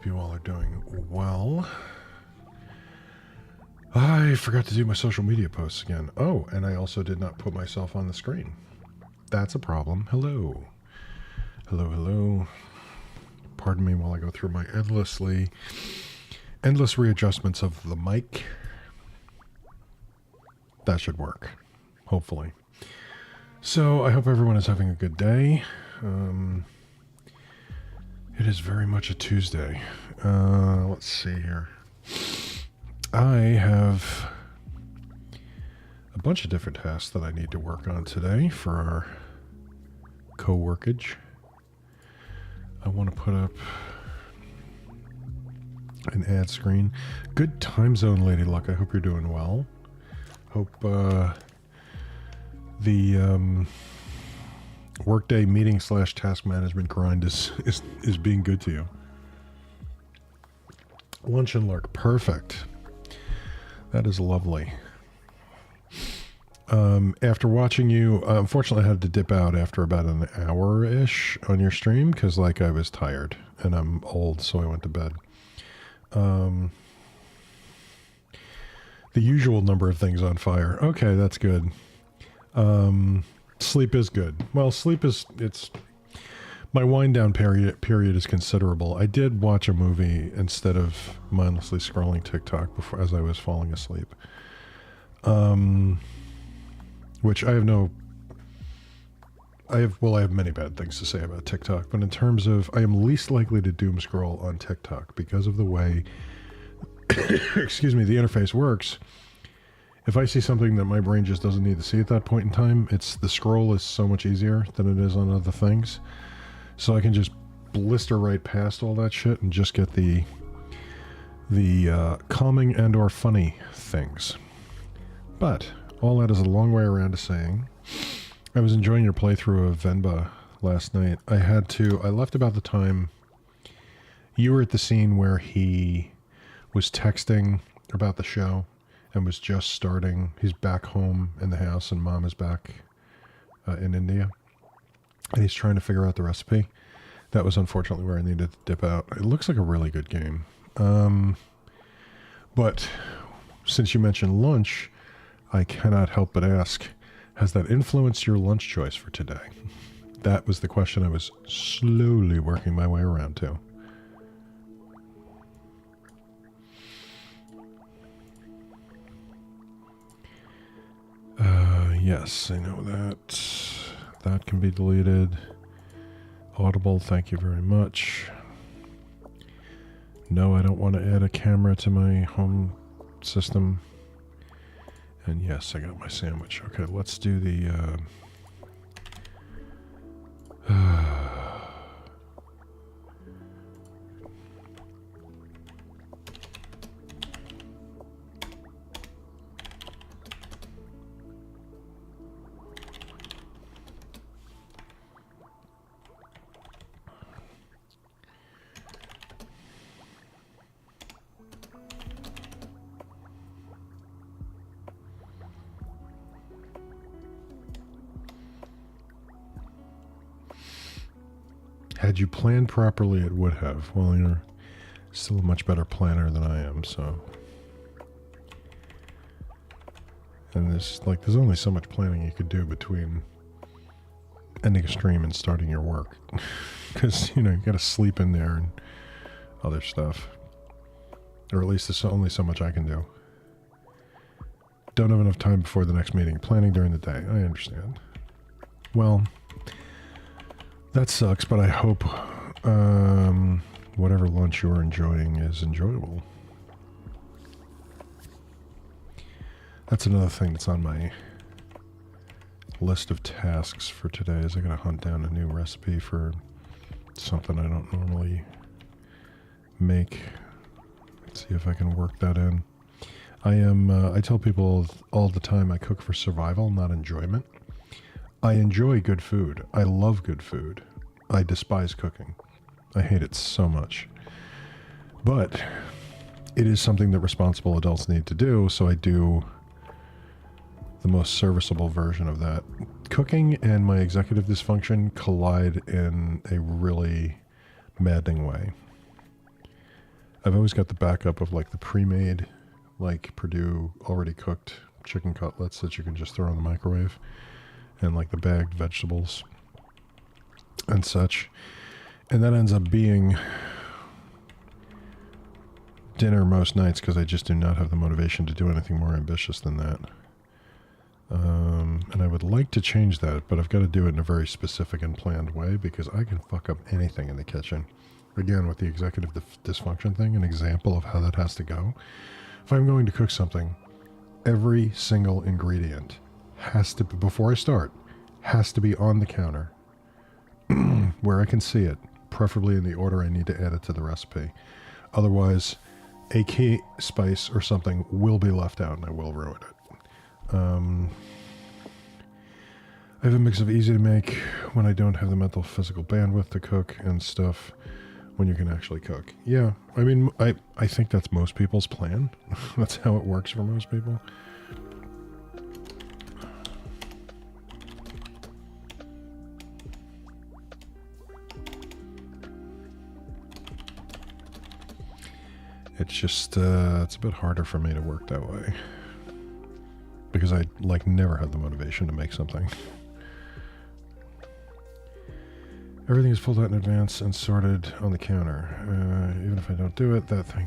hope you all are doing well. I forgot to do my social media posts again. Oh, and I also did not put myself on the screen. That's a problem. Hello. Hello, hello. Pardon me while I go through my endless readjustments of the mic. That should work, hopefully. So I hope everyone is having a good day. It is very much a Tuesday. Let's see here. I have a bunch of different tasks that I need to work on today for our co-workage. I want to put up an ad screen. Good time zone, Lady Luck. I hope you're doing well. Hope the workday meeting / task management grind is being good to you. Lunch and lurk. Perfect. That is lovely. After watching you, unfortunately I had to dip out after about an hour-ish on your stream because I was tired and I'm old, so I went to bed. The usual number of things on fire. Okay, that's good. Sleep is good. Well, my wind down period is considerable. I did watch a movie instead of mindlessly scrolling TikTok as I was falling asleep. Which I have many bad things to say about TikTok, but in terms of, I am least likely to doom scroll on TikTok because of the way, excuse me, the interface works. If I see something that my brain just doesn't need to see at that point in time, the scroll is so much easier than it is on other things. So I can just blister right past all that shit and just get the calming and or funny things. But all that is a long way around to saying I was enjoying your playthrough of Venba last night. I left about the time you were at the scene where he was texting about the show and was just starting. He's back home in the house and mom is back in India. And he's trying to figure out the recipe. That was unfortunately where I needed to dip out. It looks like a really good game. But since you mentioned lunch, I cannot help but ask, has that influenced your lunch choice for today? That was the question I was slowly working my way around to. Yes, I know that. That can be deleted. Audible, thank you very much. No, I don't want to add a camera to my home system. And yes, I got my sandwich. Okay, let's do the... Had you planned properly, it would have. Well, you're still a much better planner than I am, so... And there's only so much planning you could do between ending a stream and starting your work. Because, you gotta sleep in there and other stuff. Or at least there's only so much I can do. Don't have enough time before the next meeting. Planning during the day. I understand. Well... That sucks, but I hope whatever lunch you're enjoying is enjoyable. That's another thing that's on my list of tasks for today is I gotta hunt down a new recipe for something I don't normally make. Let's see if I can work that in. I tell people all the time I cook for survival, not enjoyment. I enjoy good food. I love good food. I despise cooking. I hate it so much. But it is something that responsible adults need to do, so I do the most serviceable version of that. Cooking and my executive dysfunction collide in a really maddening way. I've always got the backup of like the pre-made, like Purdue already cooked chicken cutlets that you can just throw in the microwave, and like the bagged vegetables and such. And that ends up being dinner most nights because I just do not have the motivation to do anything more ambitious than that. And I would like to change that, but I've got to do it in a very specific and planned way because I can fuck up anything in the kitchen. Again, with the executive dysfunction thing, an example of how that has to go. If I'm going to cook something, every single ingredient has to, before I start, has to be on the counter where I can see it, preferably in the order I need to add it to the recipe. Otherwise, a key spice or something will be left out and I will ruin it. I have a mix of easy to make when I don't have the mental physical bandwidth to cook and stuff when you can actually cook. Yeah, I mean, I think that's most people's plan. That's how it works for most people. It's just, it's a bit harder for me to work that way. Because I, like, never had the motivation to make something. Everything is pulled out in advance and sorted on the counter. Even if I don't do it, that thing...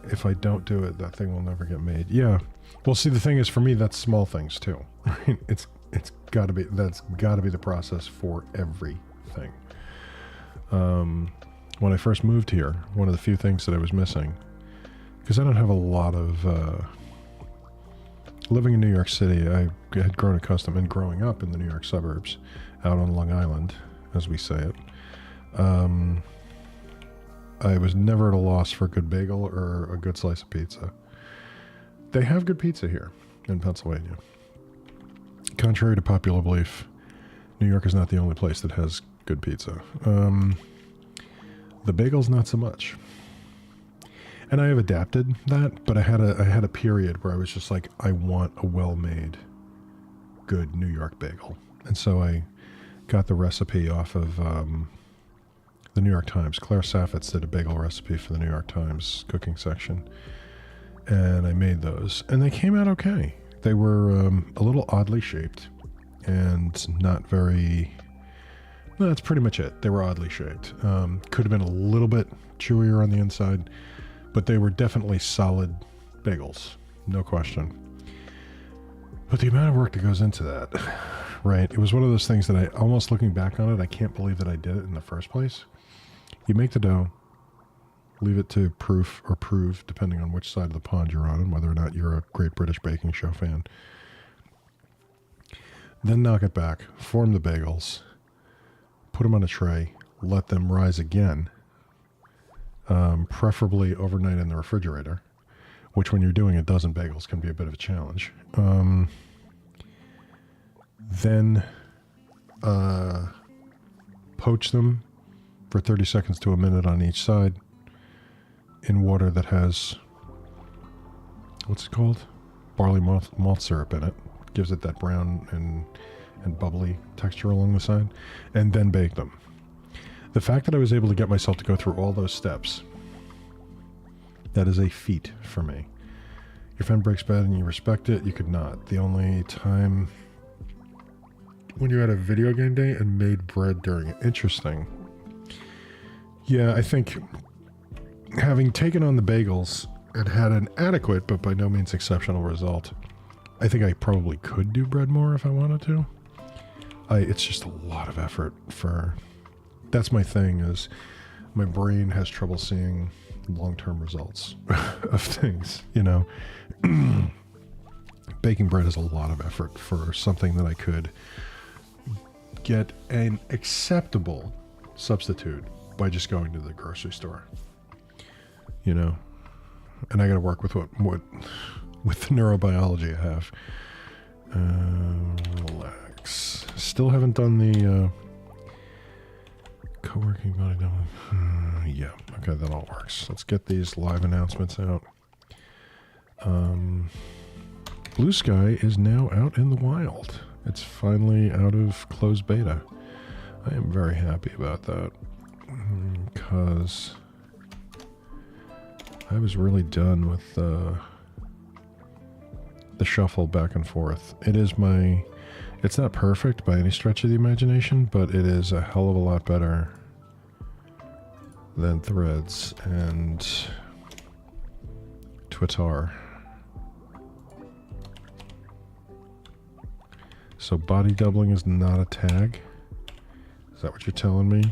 If I don't do it, that thing will never get made. Yeah. Well, see, the thing is, for me, that's small things, too. Right? It's gotta be... That's gotta be the process for everything. When I first moved here, one of the few things that I was missing... Because I don't have a lot of... living in New York City, I had grown accustomed, and growing up in the New York suburbs, out on Long Island, as we say it, I was never at a loss for a good bagel or a good slice of pizza. They have good pizza here in Pennsylvania. Contrary to popular belief, New York is not the only place that has good pizza. The bagels, not so much. And I have adapted that, but I had a period where I was just like, I want a well-made, good New York bagel. And so I got the recipe off of the New York Times. Claire Saffitz did a bagel recipe for the New York Times cooking section. And I made those. And they came out okay. They were a little oddly shaped and not very... No, that's pretty much it. They were oddly shaped. Could have been a little bit chewier on the inside, but they were definitely solid bagels. No question. But the amount of work that goes into that, right? It was one of those things that I, almost looking back on it, I can't believe that I did it in the first place. You make the dough, leave it to proof or prove, depending on which side of the pond you're on and whether or not you're a Great British Baking Show fan. Then knock it back, form the bagels, put them on a tray, let them rise again, preferably overnight in the refrigerator, which when you're doing a dozen bagels can be a bit of a challenge. Then poach them for 30 seconds to a minute on each side in water that has, what's it called? Barley malt syrup in it. Gives it that brown and bubbly texture along the side. And then bake them. The fact that I was able to get myself to go through all those steps, that is a feat for me. Your friend breaks bad and you respect it, you could not. The only time when you had a video game day and made bread during it. Interesting. Yeah, I think having taken on the bagels and had an adequate but by no means exceptional result, I think I probably could do bread more if I wanted to. It's just a lot of effort for... That's my thing, is my brain has trouble seeing long-term results of things, you know. Baking bread is a lot of effort for something that I could get an acceptable substitute by just going to the grocery store, you know. And I got to work with what with the neurobiology I have. Relax. Still haven't done the Coworking, but I don't. Yeah, okay, that all works. Let's get these live announcements out. Blue Sky is now out in the wild. It's finally out of closed beta. I am very happy about that because I was really done with the shuffle back and forth. It's not perfect by any stretch of the imagination, but it is a hell of a lot better than Threads and Twitter. So body doubling is not a tag? Is that what you're telling me?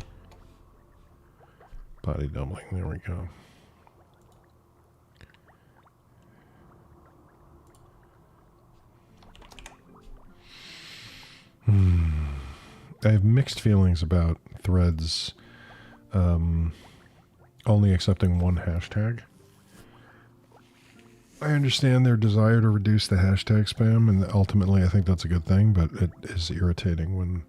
Body doubling, there we go. I have mixed feelings about Threads only accepting one hashtag. I understand their desire to reduce the hashtag spam, and ultimately I think that's a good thing, but it is irritating when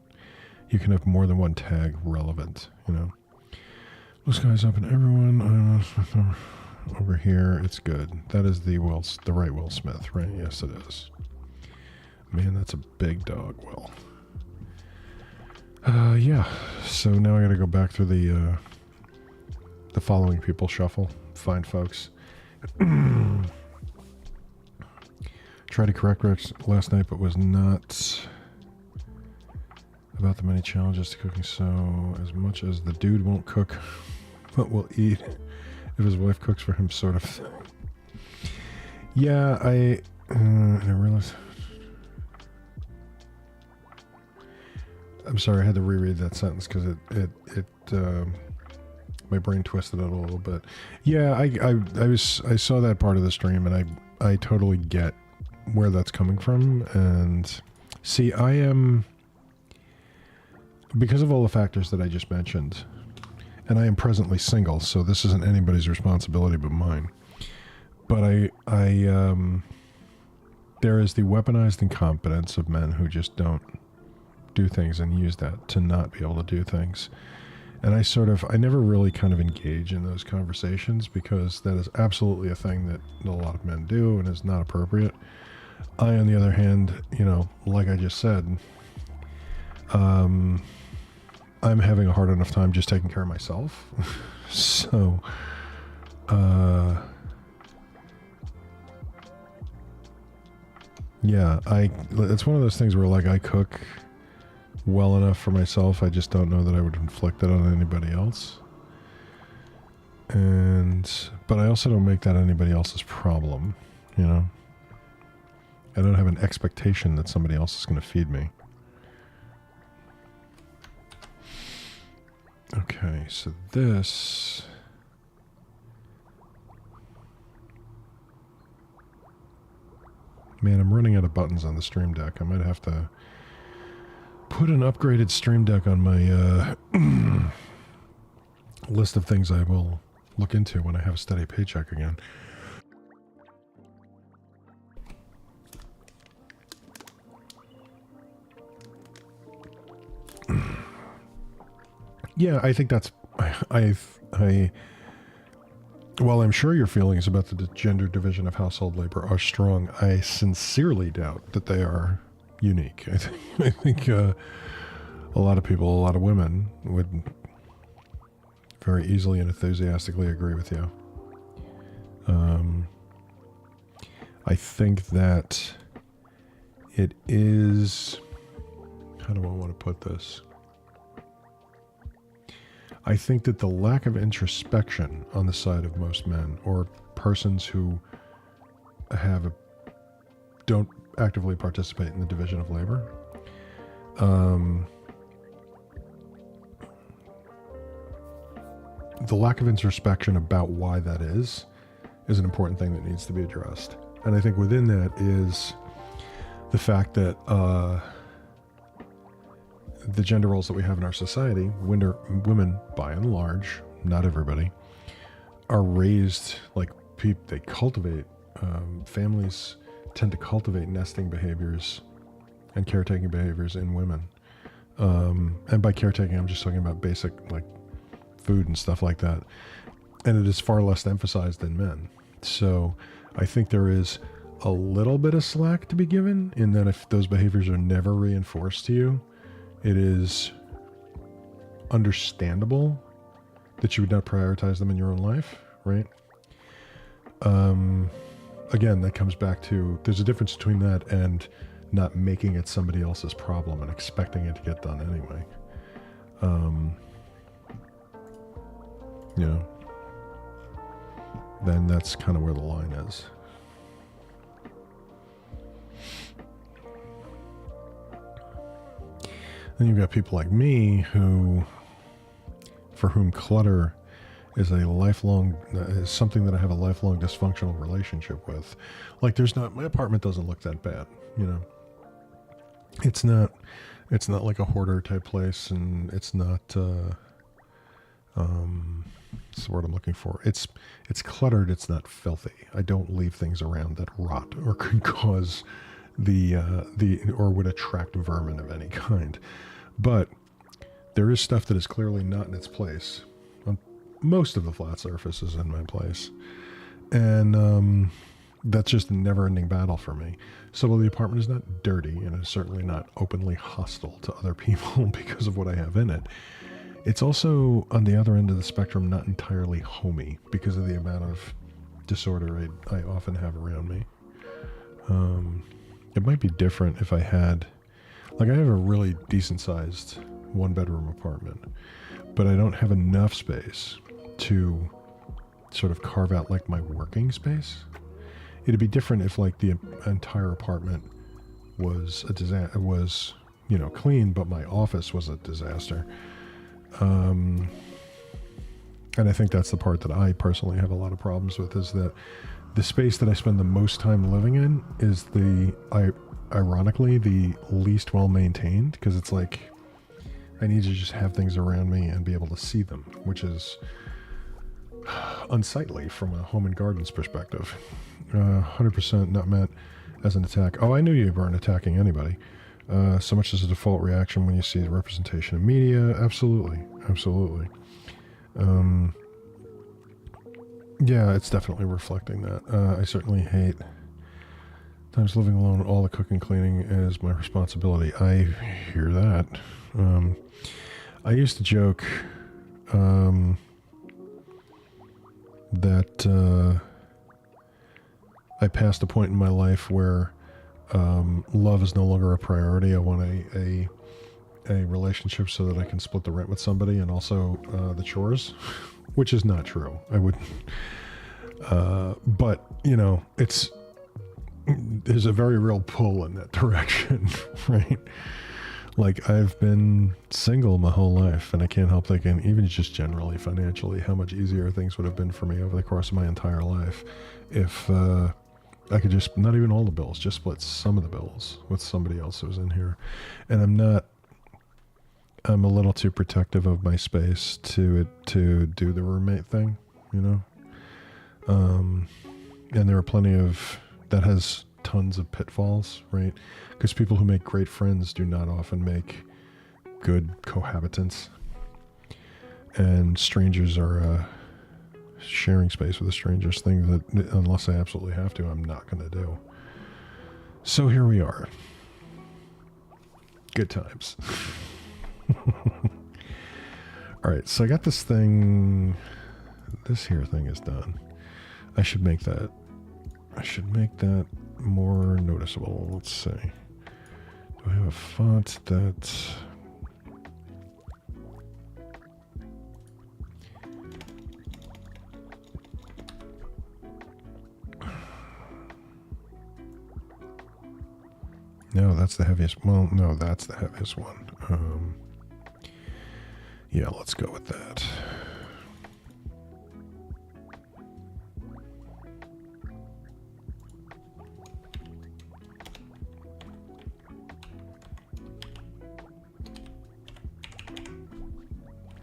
you can have more than one tag relevant, you know. Blue skies up and everyone over here, it's good. That is the right Will Smith, right? Yes, it is. Man, that's a big dog, Will. Yeah. So now I gotta go back through the following people shuffle. Find folks. Tried to correct Rex last night, but was not about the many challenges to cooking. So as much as the dude won't cook, but will eat if his wife cooks for him, sort of thing. Yeah, I realized. I'm sorry, I had to reread that sentence because my brain twisted it a little bit. Yeah, I saw that part of the stream, and I totally get where that's coming from. And see, I am, because of all the factors that I just mentioned, and I am presently single, so this isn't anybody's responsibility but mine. But there is the weaponized incompetence of men who just don't do things and use that to not be able to do things. And I never really kind of engage in those conversations because that is absolutely a thing that a lot of men do and is not appropriate. I, on the other hand, you know, like I just said, I'm having a hard enough time just taking care of myself. So, yeah, it's one of those things where, like, I cook well enough for myself. I just don't know that I would inflict it on anybody else. But I also don't make that anybody else's problem, you know? I don't have an expectation that somebody else is going to feed me. Okay, so this... Man, I'm running out of buttons on the Stream Deck. I might have to put an upgraded Stream Deck on my list of things I will look into when I have a steady paycheck again. Yeah, I think that's... While I'm sure your feelings about the gender division of household labor are strong, I sincerely doubt that they are unique. I think a lot of people, a lot of women would very easily and enthusiastically agree with you. I think that it is... How do I want to put this? I think that the lack of introspection on the side of most men, or persons who don't actively participate in the division of labor, the lack of introspection about why that is an important thing that needs to be addressed. And I think within that is the fact that the gender roles that we have in our society, women by and large, not everybody, are raised like they cultivate, families tend to cultivate nesting behaviors and caretaking behaviors in women. And by caretaking, I'm just talking about basic like food and stuff like that. And it is far less emphasized than men. So I think there is a little bit of slack to be given in that if those behaviors are never reinforced to you, it is understandable that you would not prioritize them in your own life, right? Again, that comes back to, there's a difference between that and not making it somebody else's problem and expecting it to get done anyway. You know, then that's kind of where the line is. Then you've got people like me for whom clutter is is something that I have a lifelong dysfunctional relationship with. Like, my apartment doesn't look that bad, you know. It's not like a hoarder type place, and it's not, what's the word I'm looking for? It's cluttered, it's not filthy. I don't leave things around that rot or could cause or would attract vermin of any kind. But there is stuff that is clearly not in its place. Most of the flat surface is in my place. And that's just a never-ending battle for me. So while the apartment is not dirty, and it's certainly not openly hostile to other people because of what I have in it, it's also, on the other end of the spectrum, not entirely homey because of the amount of disorder I often have around me. It might be different if I had... Like, I have a really decent-sized one-bedroom apartment, but I don't have enough space to sort of carve out, like, my working space. It'd be different if, like, the entire apartment was you know, clean, but my office was a disaster. And I think that's the part that I personally have a lot of problems with, is that the space that I spend the most time living in is ironically the least well maintained, because it's like I need to just have things around me and be able to see them, which is unsightly from a home and gardens perspective. 100% not meant as an attack. Oh, I knew you weren't attacking anybody. So much as a default reaction when you see the representation of media. Absolutely. Yeah, it's definitely reflecting that. I certainly hate times living alone. All the cooking, cleaning is my responsibility. I hear that. I used to joke that I passed a point in my life where love is no longer a priority. I want a relationship so that I can split the rent with somebody and also the chores, which is not true. I wouldn't. But, you know, there's a very real pull in that direction, right? Like, I've been single my whole life, and I can't help thinking, even just generally financially, how much easier things would have been for me over the course of my entire life if I could just, not even all the bills, just split some of the bills with somebody else who's in here. And I'm a little too protective of my space to do the roommate thing, you know? And there are plenty of, that has tons of pitfalls, right? Because people who make great friends do not often make good cohabitants. And strangers are sharing space with a stranger's thing that, unless I absolutely have to, I'm not going to do. So here we are. Good times. All right, so I got this thing. This here thing is done. I should make that more noticeable. Let's see. Do I have a font that... No, that's the heaviest. Well, no, that's the heaviest one. Yeah, let's go with that.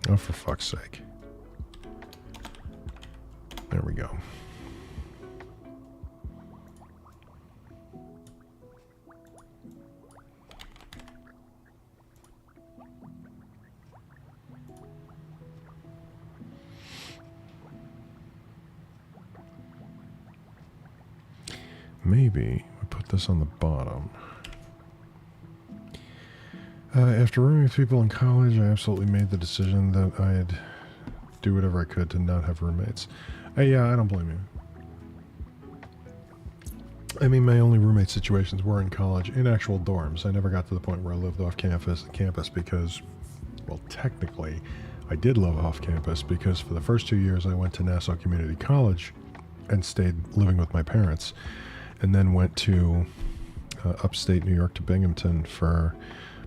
Oh, for fuck's sake. There we go. Maybe we put this on the bottom. After rooming with people in college, I absolutely made the decision that I'd do whatever I could to not have roommates. Yeah, I don't blame you. I mean, my only roommate situations were in college, in actual dorms. I never got to the point where I lived off campus because, well, technically, I did live off campus because for the first 2 years I went to Nassau Community College and stayed living with my parents, and then went to upstate New York to Binghamton for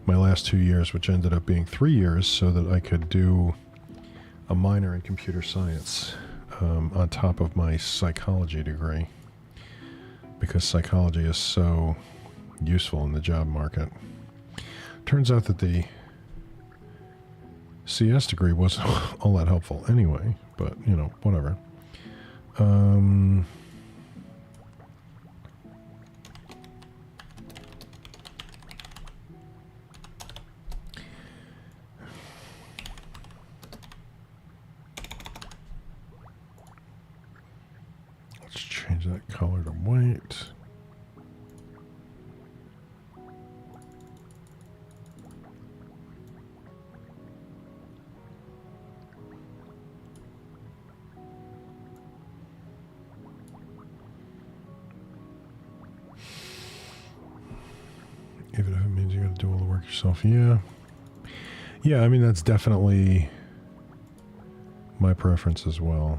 my last 2 years, which ended up being 3 years, so that I could do a minor in computer science on top of my psychology degree, because psychology is so useful in the job market. Turns out that the CS degree wasn't all that helpful anyway, but, you know, whatever. Let's change that color to white. Even if it means you got to do all the work yourself. Yeah. Yeah, I mean, that's definitely my preference as well.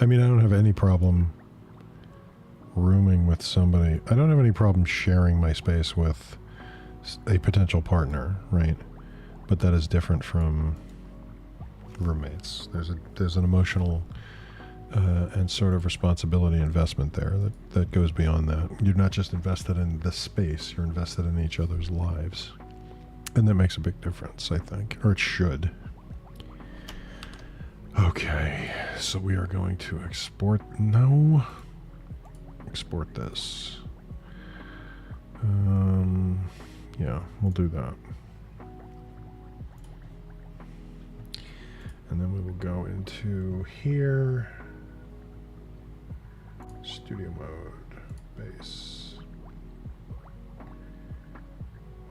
I mean, I don't have any problem rooming with somebody. I don't have any problem sharing my space with a potential partner, right? But that is different from roommates. There's an emotional and sort of responsibility investment there that goes beyond that. You're not just invested in the space, you're invested in each other's lives. And that makes a big difference, I think. Or it should. Okay, so we are going to export this. Yeah, we'll do that. And then we will go into here. Studio mode, base.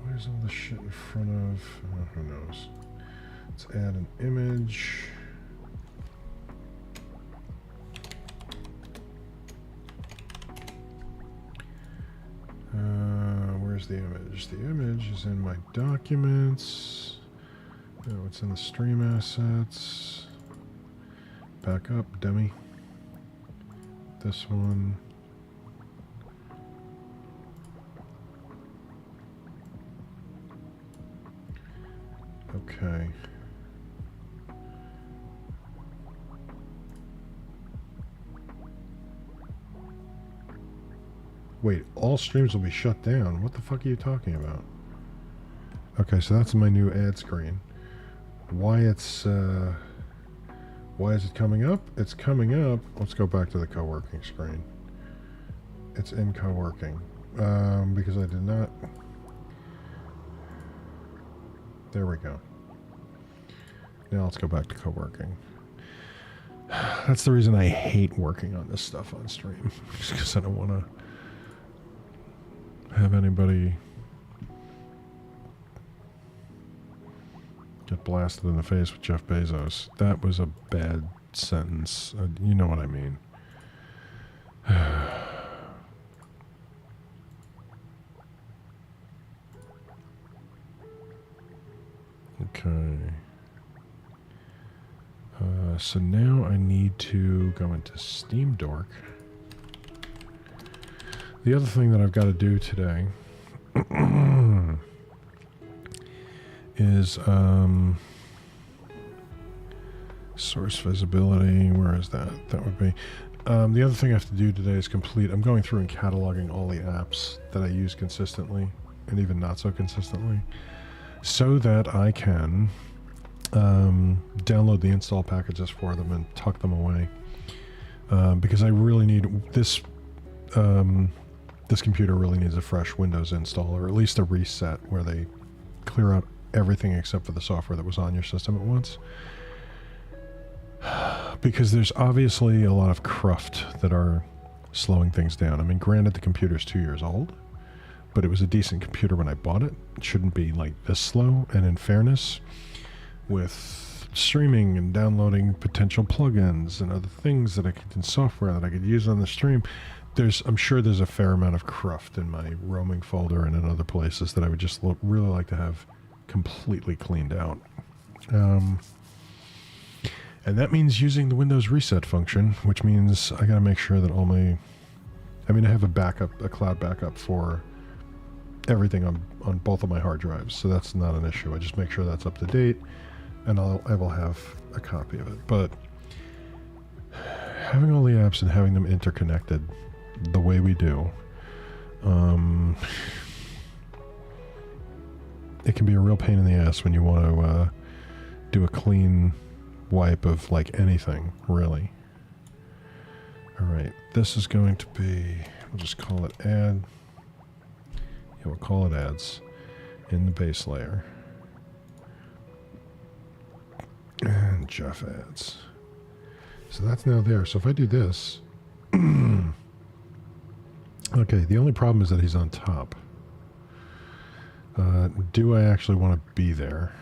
Where's all the shit in front of? Who knows? Let's add an image. Where's the image? The image is in my documents. No, it's in the stream assets. Back up, dummy. This one. Okay. Wait, all streams will be shut down. What the fuck are you talking about? Okay, so that's my new ad screen. Why is it coming up? It's coming up. Let's go back to the co-working screen. It's in co-working. Because I did not... There we go. Now let's go back to co-working. That's the reason I hate working on this stuff on stream. Just because I don't want to have anybody get blasted in the face with Jeff Bezos. That was a bad sentence. You know what I mean. Okay. So now I need to go into Steam Dork. The other thing that I've got to do today is source visibility. Where is that? That would be. The other thing I have to do today is complete. I'm going through and cataloging all the apps that I use consistently and even not so consistently, so that I can download the install packages for them and tuck them away. Because I really need this. This computer really needs a fresh Windows install, or at least a reset where they clear out everything except for the software that was on your system at once. Because there's obviously a lot of cruft that are slowing things down. I mean, granted, the computer's 2 years old, but it was a decent computer when I bought it. It shouldn't be like this slow. And in fairness, with streaming and downloading potential plugins and other things that I could in software that I could use on the stream. I'm sure there's a fair amount of cruft in my roaming folder and in other places that I would just really like to have completely cleaned out. And that means using the Windows reset function, which means I got to make sure that I have a cloud backup for everything on both of my hard drives, so that's not an issue. I just make sure that's up to date, and I will have a copy of it. But having all the apps and having them interconnected the way we do, it can be a real pain in the ass when you want to do a clean wipe of like anything, really. All right, this is going to be, we'll just call it add. Yeah, we'll call it ads in the base layer. And Jeff adds. So that's now there. So if I do this, okay, the only problem is that he's on top. Do I actually want to be there?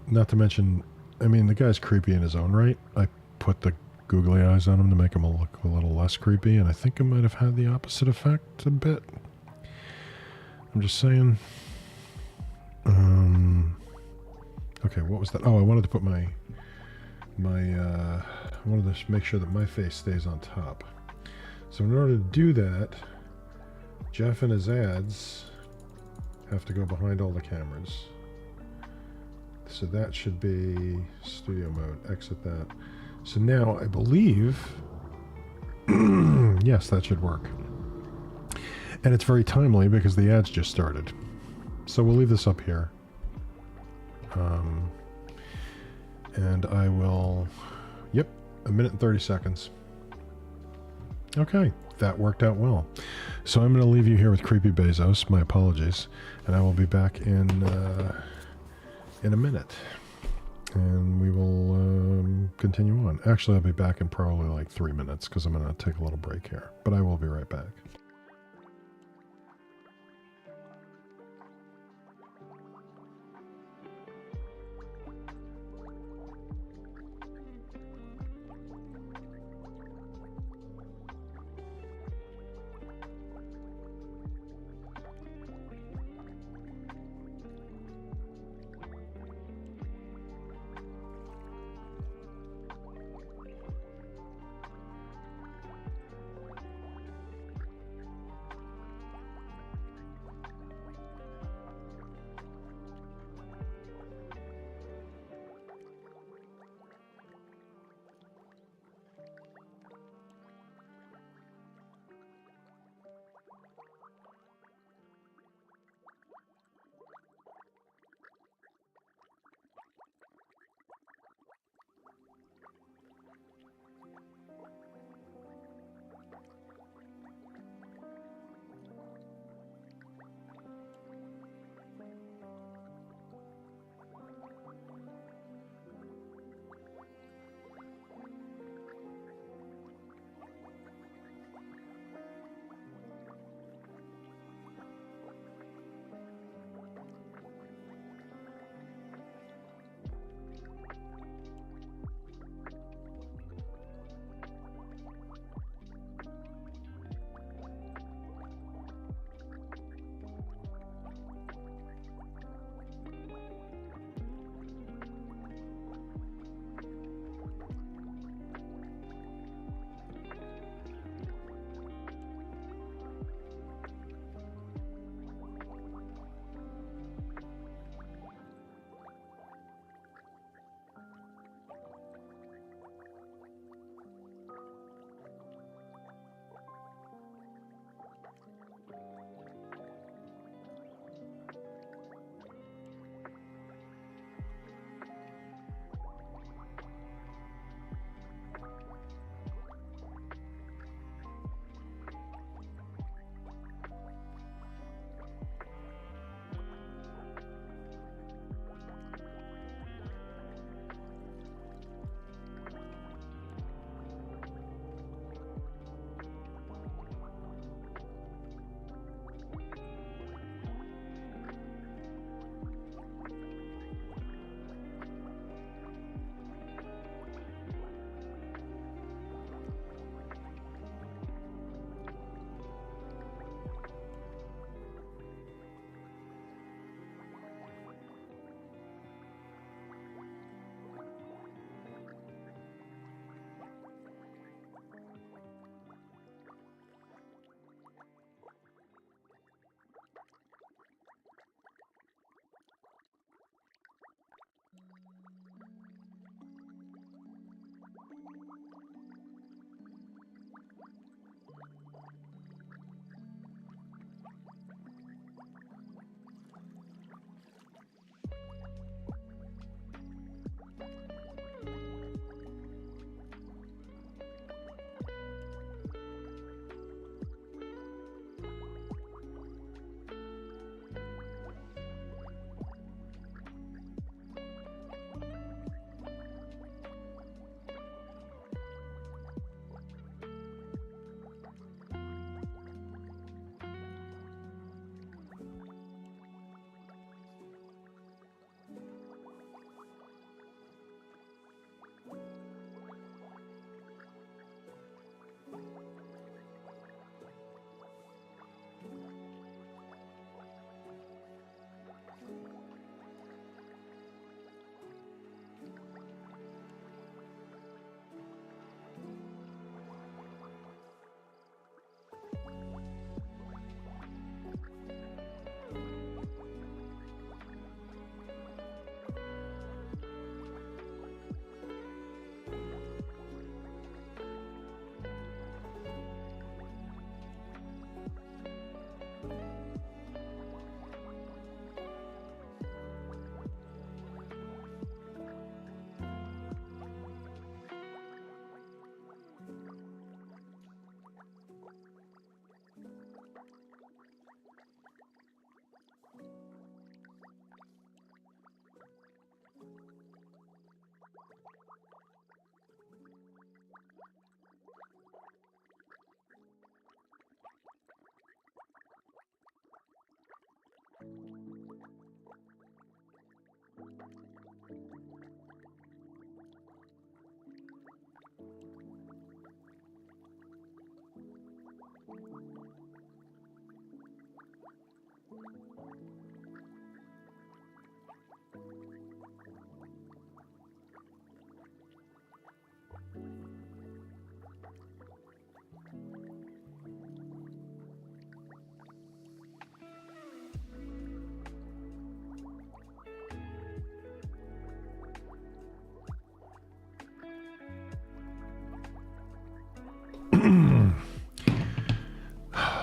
Not to mention, I mean, the guy's creepy in his own right. I put the googly eyes on him to make him look a little less creepy, and I think it might have had the opposite effect a bit. I'm just saying. Okay, what was that? Oh, I wanted to put I wanted to make sure that my face stays on top. So in order to do that, Jeff and his ads have to go behind all the cameras. So that should be studio mode. Exit that. So now I believe, yes, that should work. And it's very timely because the ads just started. So we'll leave this up here. And I will, yep, 1 minute and 30 seconds. Okay, that worked out well. So I'm going to leave you here with Creepy Bezos. My apologies. And I will be back in a minute. And we will continue on. Actually, I'll be back in probably like 3 minutes because I'm going to take a little break here. But I will be right back.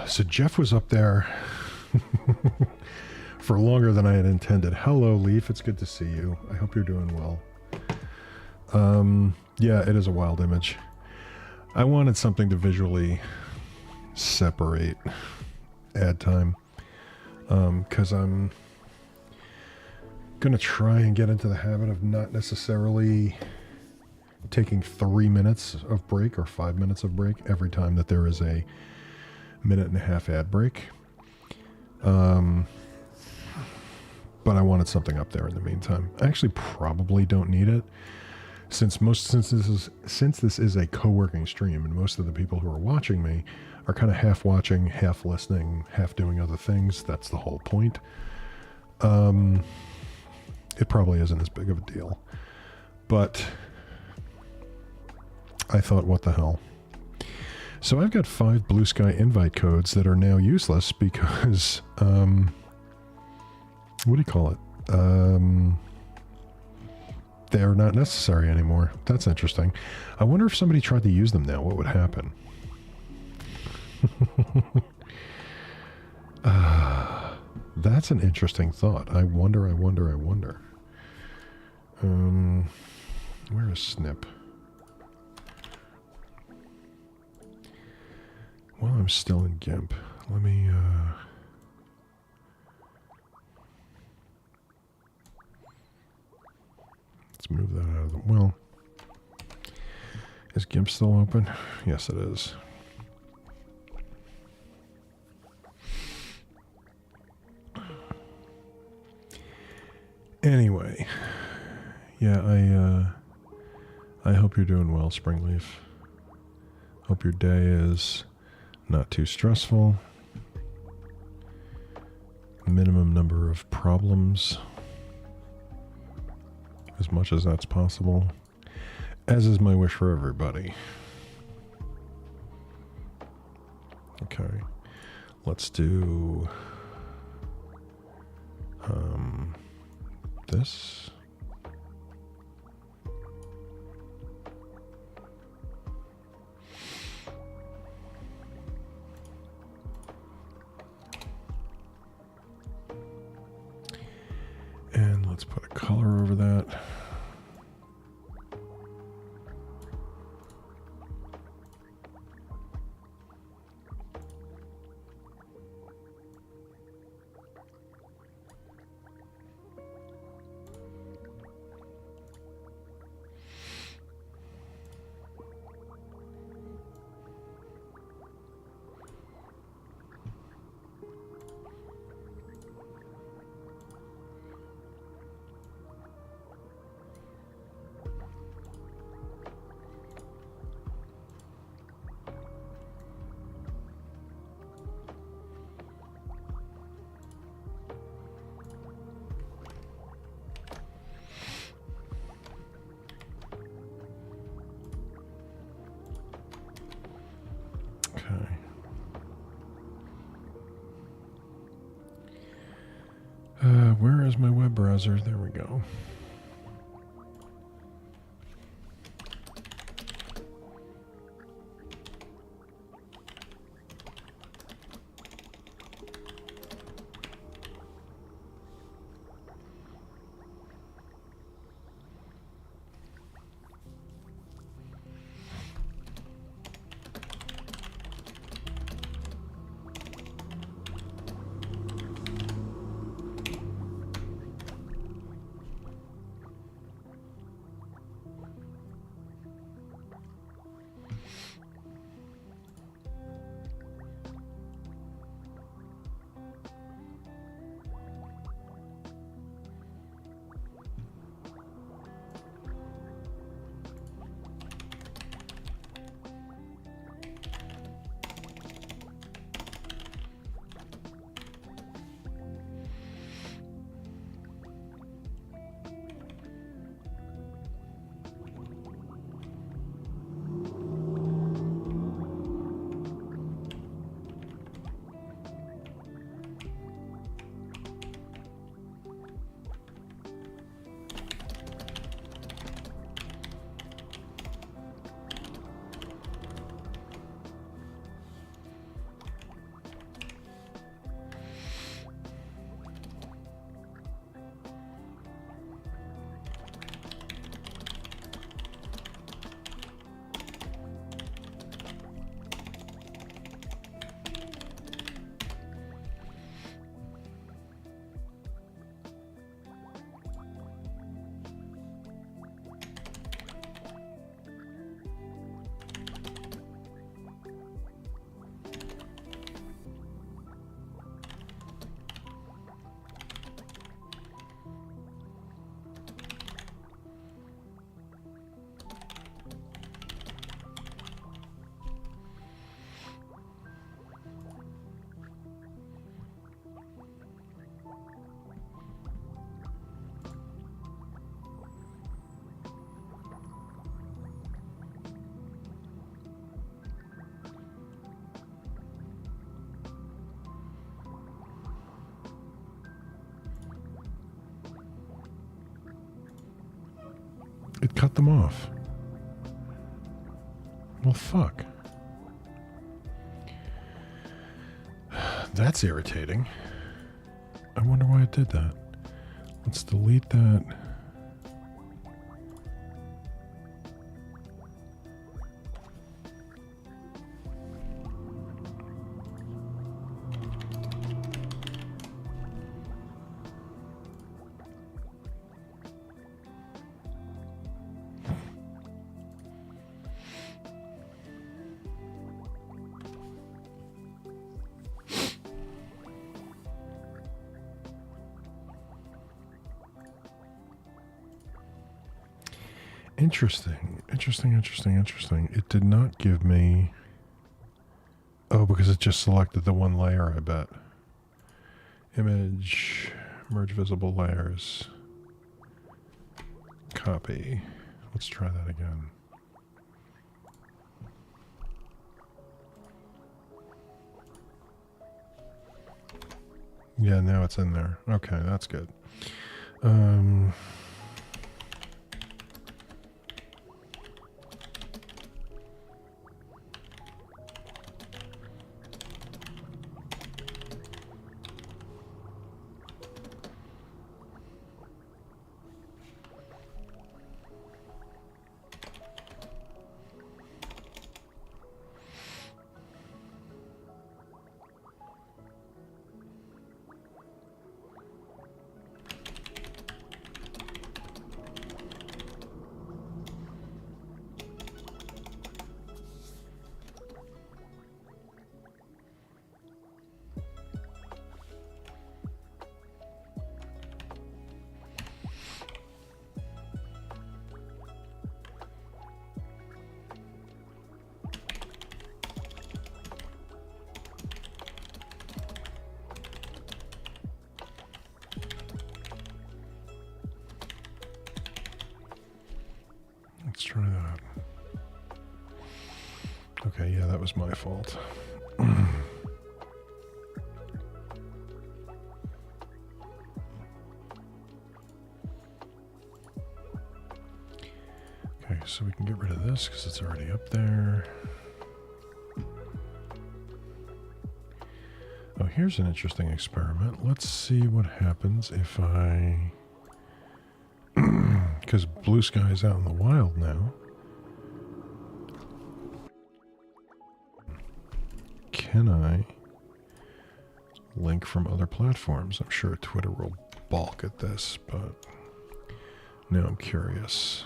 So Jeff was up there for longer than I had intended. Hello, Leaf. It's good to see you. I hope you're doing well. Yeah, it is a wild image. I wanted something to visually separate ad time, because I'm going to try and get into the habit of not necessarily taking 3 minutes of break or 5 minutes of break every time that there is a minute and a half ad break. But I wanted something up there in the meantime. I actually probably don't need it, since this is a co-working stream, and most of the people who are watching me are kind of half watching, half listening, half doing other things. That's the whole point. It probably isn't as big of a deal, but I thought, what the hell? So I've got 5 Blue Sky invite codes that are now useless because, what do you call it? They're not necessary anymore. That's interesting. I wonder if somebody tried to use them now, what would happen? That's an interesting thought. I wonder. Where is Snip? While I'm still in GIMP, let me, let's move that out of the, well, is GIMP still open? Yes, it is. Anyway, yeah, I hope you're doing well, Springleaf. Hope your day is not too stressful. Minimum number of problems, as much as that's possible, as is my wish for everybody. Okay, let's do this. And let's put a color over that. Where is my web browser? There we go. cut them off. Well, fuck. That's irritating. I wonder why it did that. Let's delete that. Interesting. It did not give me... Oh, because it just selected the one layer, I bet. Image, merge visible layers. Copy. Let's try that again. Yeah, now it's in there. Okay, that's good. Let's try that. Okay, yeah, that was my fault. Okay, so we can get rid of this because it's already up there. Oh, here's an interesting experiment. Let's see what happens if I... Because Blue Sky is out in the wild now. Can I link from other platforms? I'm sure Twitter will balk at this, but now I'm curious.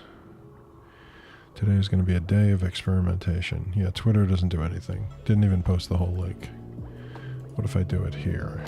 Today is going to be a day of experimentation. Yeah, Twitter doesn't do anything. Didn't even post the whole link. What if I do it here?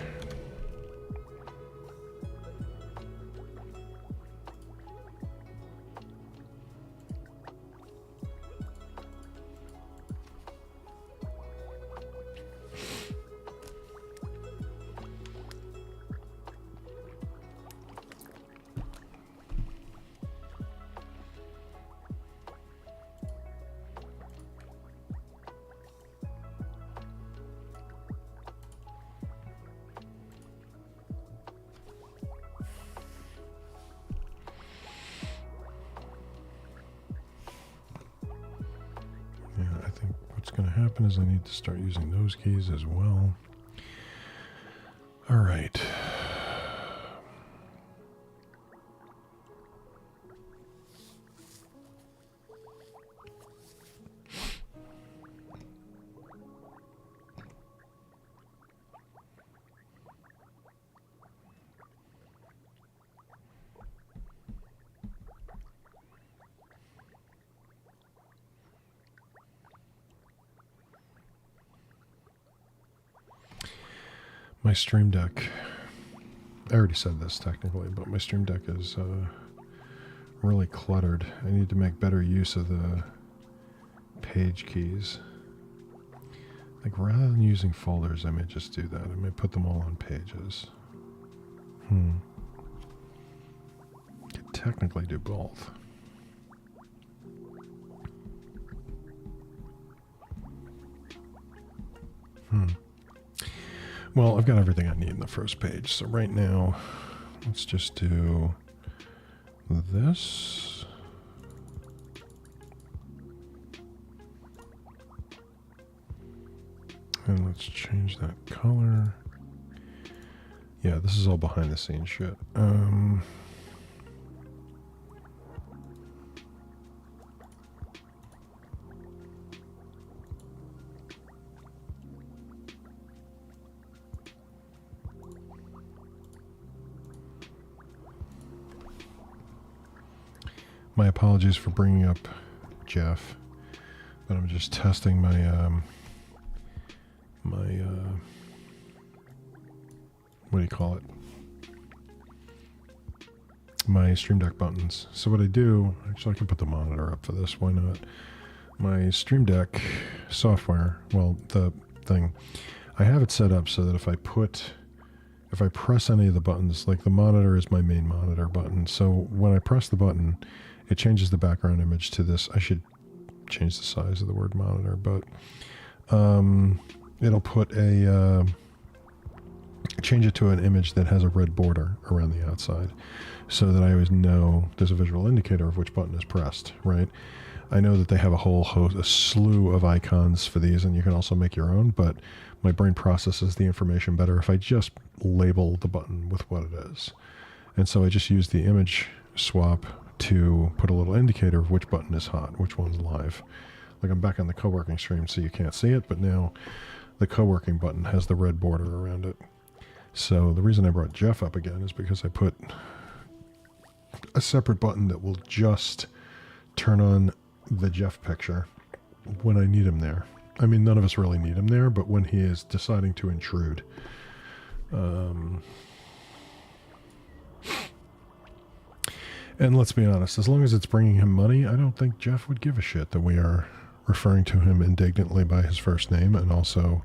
Is I need to start using those keys as well. All right. My Stream Deck, I already said this technically, but my Stream Deck is really cluttered. I need to make better use of the page keys. Like rather than using folders, I may just do that. I may put them all on pages. Could technically do both. Well, I've got everything I need in the first page. So right now, let's just do this. And let's change that color. Yeah, this is all behind the scenes shit. My apologies for bringing up Jeff, but I'm just testing my what do you call it? My Stream Deck buttons. So what I do, actually I can put the monitor up for this, why not? My Stream Deck software, well, the thing, I have it set up so that if I press any of the buttons, like the monitor is my main monitor button, so when I press the button, it changes the background image to this. I should change the size of the word monitor, but it'll put change it to an image that has a red border around the outside so that I always know there's a visual indicator of which button is pressed, right? I know that they have a slew of icons for these, and you can also make your own, but my brain processes the information better if I just label the button with what it is. And so I just use the image swap to put a little indicator of which button is hot, which one's live. Like I'm back on the co-working stream, so you can't see it, but now the co-working button has the red border around it. So the reason I brought Jeff up again is because I put a separate button that will just turn on the Jeff picture when I need him there. I mean, none of us really need him there, but when he is deciding to intrude. And let's be honest, as long as it's bringing him money, I don't think Jeff would give a shit that we are referring to him indignantly by his first name and also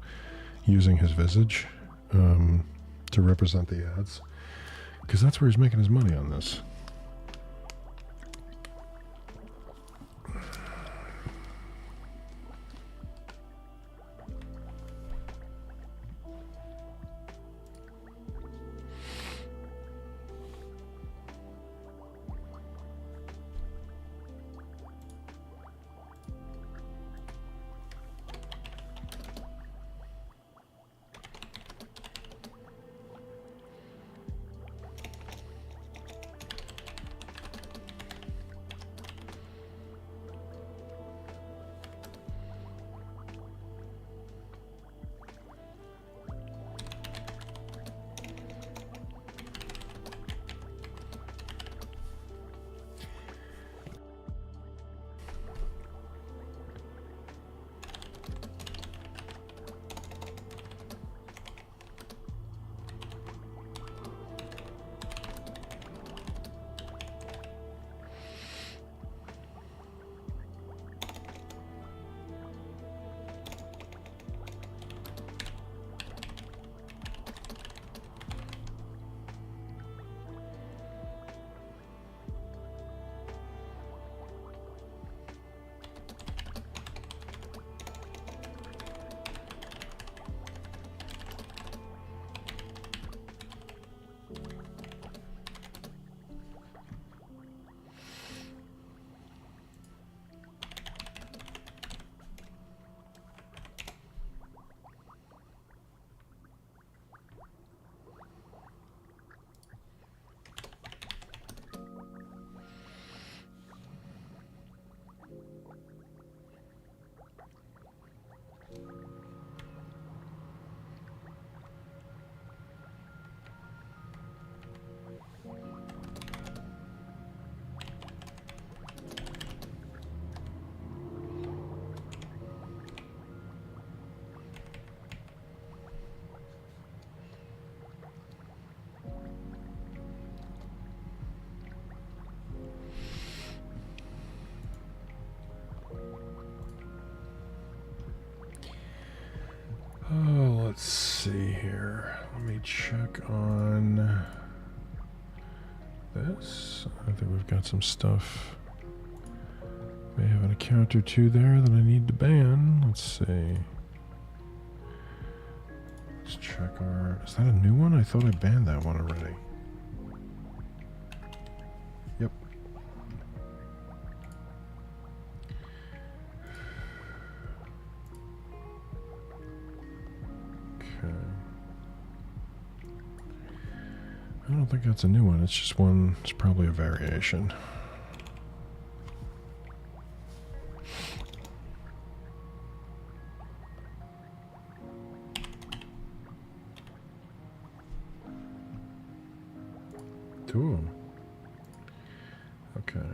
using his visage to represent the ads. Because that's where he's making his money on this. Oh, let's see here. Let me check on this. I think we've got some stuff. May have an account or two there that I need to ban. Let's see. Let's check our... Is that a new one? I thought I banned that one already. Yep. I don't think that's a new one. It's just one. It's probably a variation. Two of them. Okay.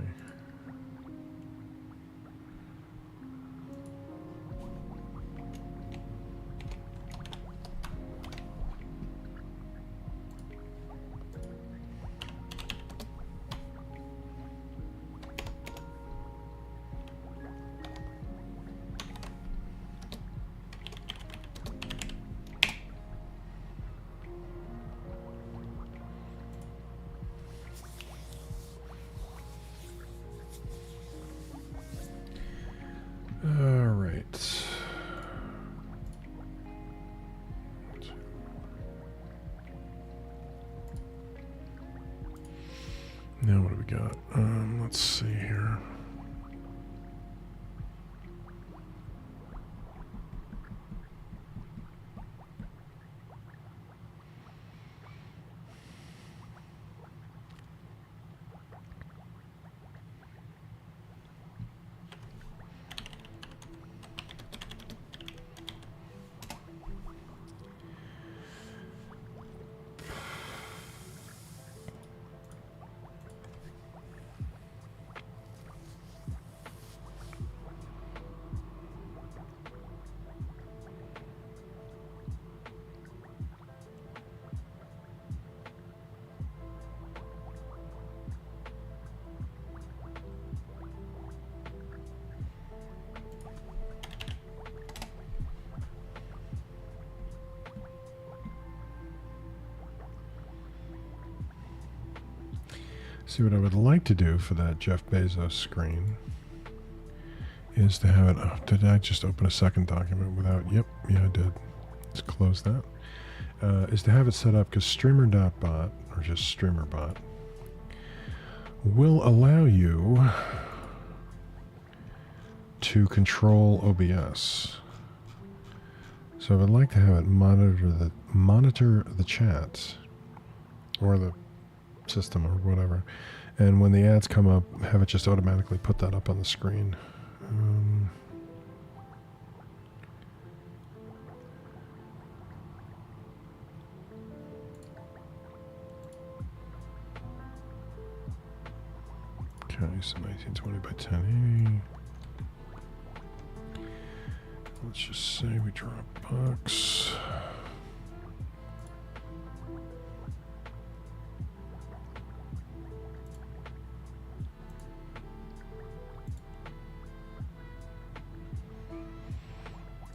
All right. Now what do we got? Let's see here. See, what I would like to do for that Jeff Bezos screen is to have it. Oh, did I just open a second document without? Yep, yeah, I did. Let's close that. Is to have it set up because streamer.bot, or just streamerbot, will allow you to control OBS. So I would like to have it monitor the chat or the system or whatever, and when the ads come up, have it just automatically put that up on the screen. Okay, so 1920 by 1080. Let's just say we draw a box.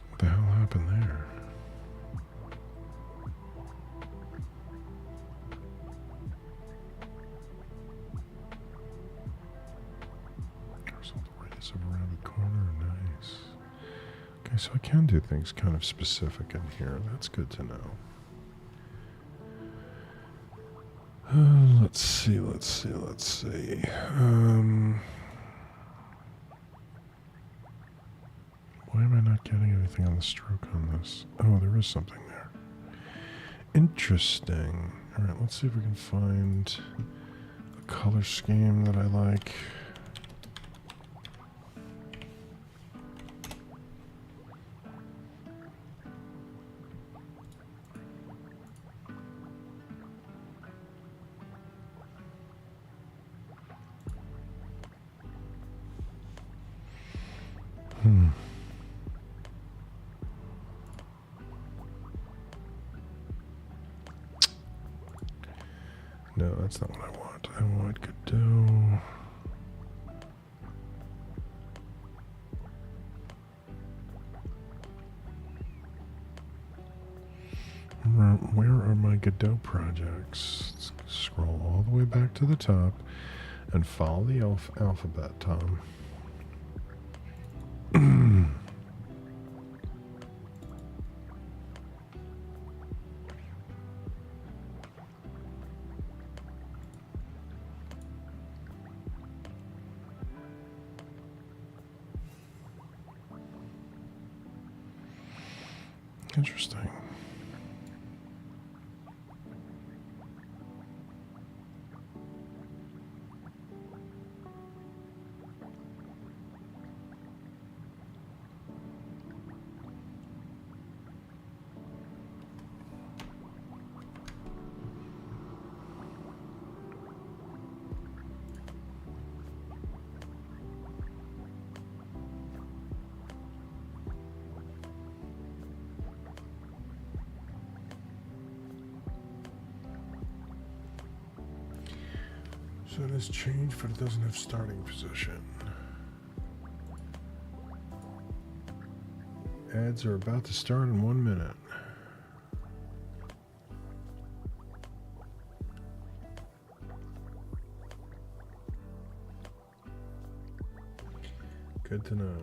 What the hell happened there? Result radius of a rounded corner, nice. Okay, so I can do things kind of specific in here. That's good to know. Let's see. Why am I not getting anything on the stroke on this? Oh, there is something there. Interesting. All right, let's see if we can find a color scheme that I like. No, that's not what I want. I want Godot. Where are my Godot projects? Let's scroll all the way back to the top and follow the alphabet, Tom. Interesting. So it has changed, but it doesn't have starting position. Ads are about to start in 1 minute. Good to know.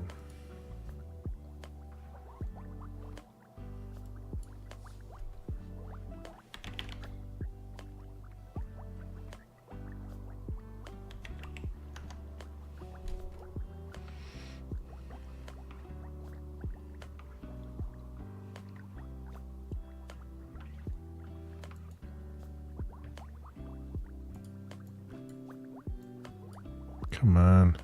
Come on.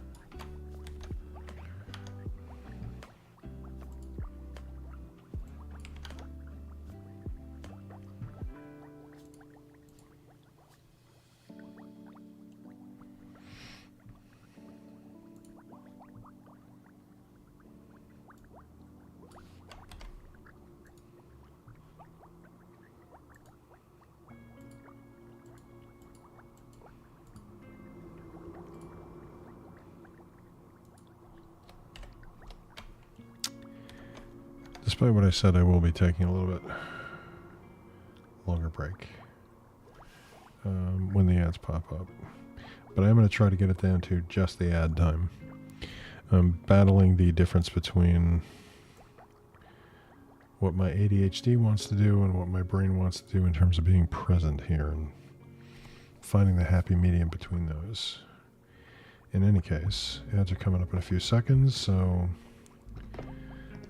Despite what I said, I will be taking a little bit longer break when the ads pop up. But I am going to try to get it down to just the ad time. I'm battling the difference between what my ADHD wants to do and what my brain wants to do in terms of being present here and finding the happy medium between those. In any case, ads are coming up in a few seconds, so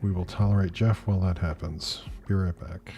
we will tolerate Jeff while that happens. Be right back.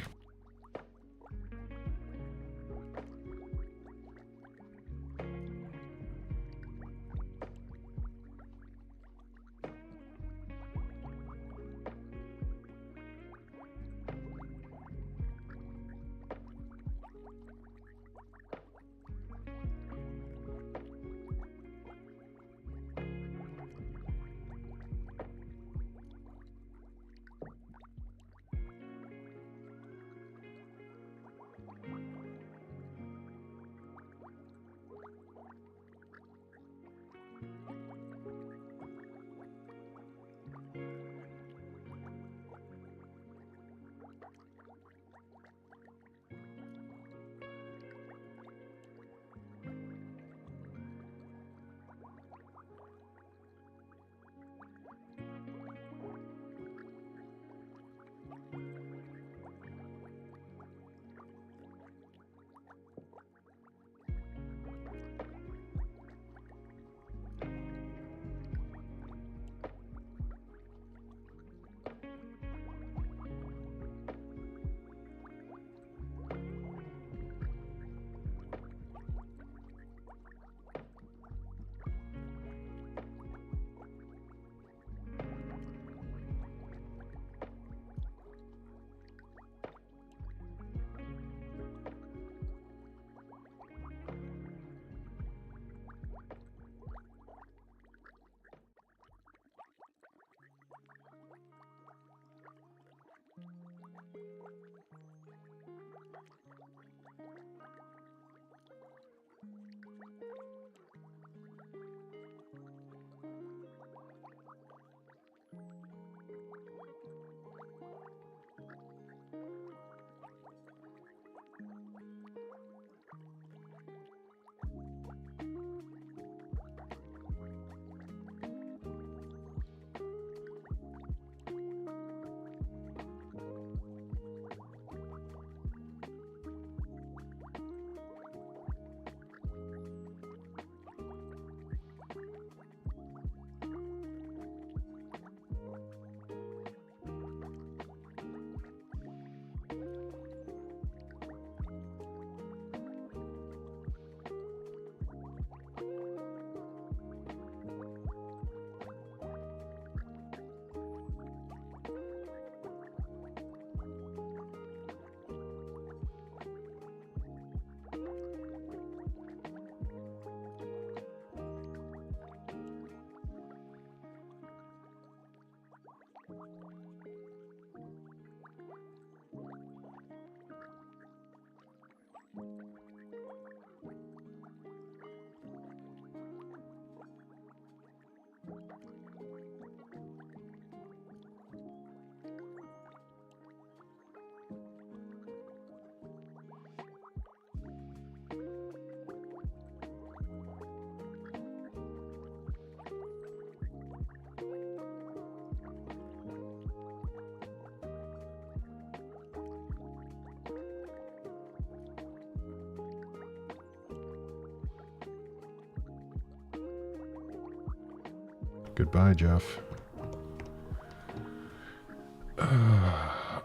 Goodbye, Jeff.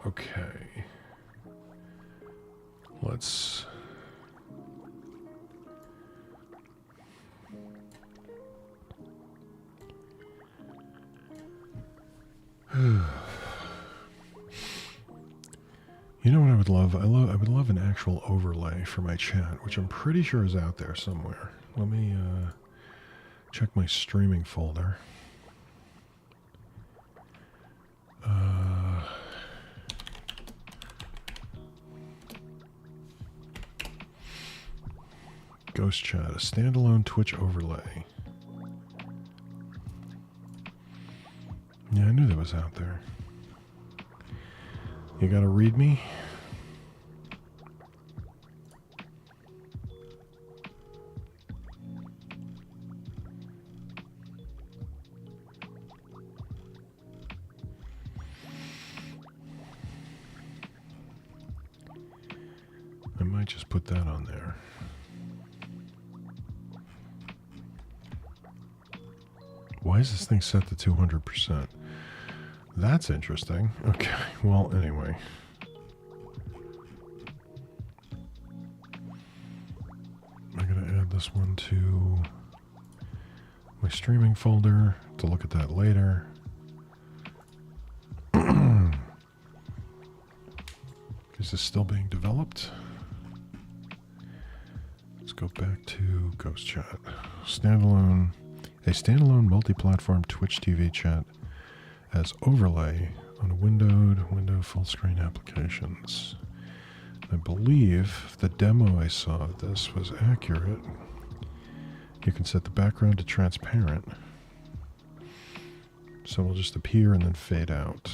Okay. Let's... You know what I would love? I would love an actual overlay for my chat, which I'm pretty sure is out there somewhere. Let me check my streaming folder. Ghost Chat, a standalone Twitch overlay. Yeah, I knew that was out there. You gotta read me? I might just put that on there. Why is this thing set to 200%? That's interesting. Okay, well, anyway. I'm going to add this one to my streaming folder to look at that later. Is this still being developed? Let's go back to Ghost Chat. Standalone. A standalone multi-platform Twitch TV chat as overlay on window full screen applications. I believe the demo I saw of this was accurate. You can set the background to transparent, so it'll just appear and then fade out.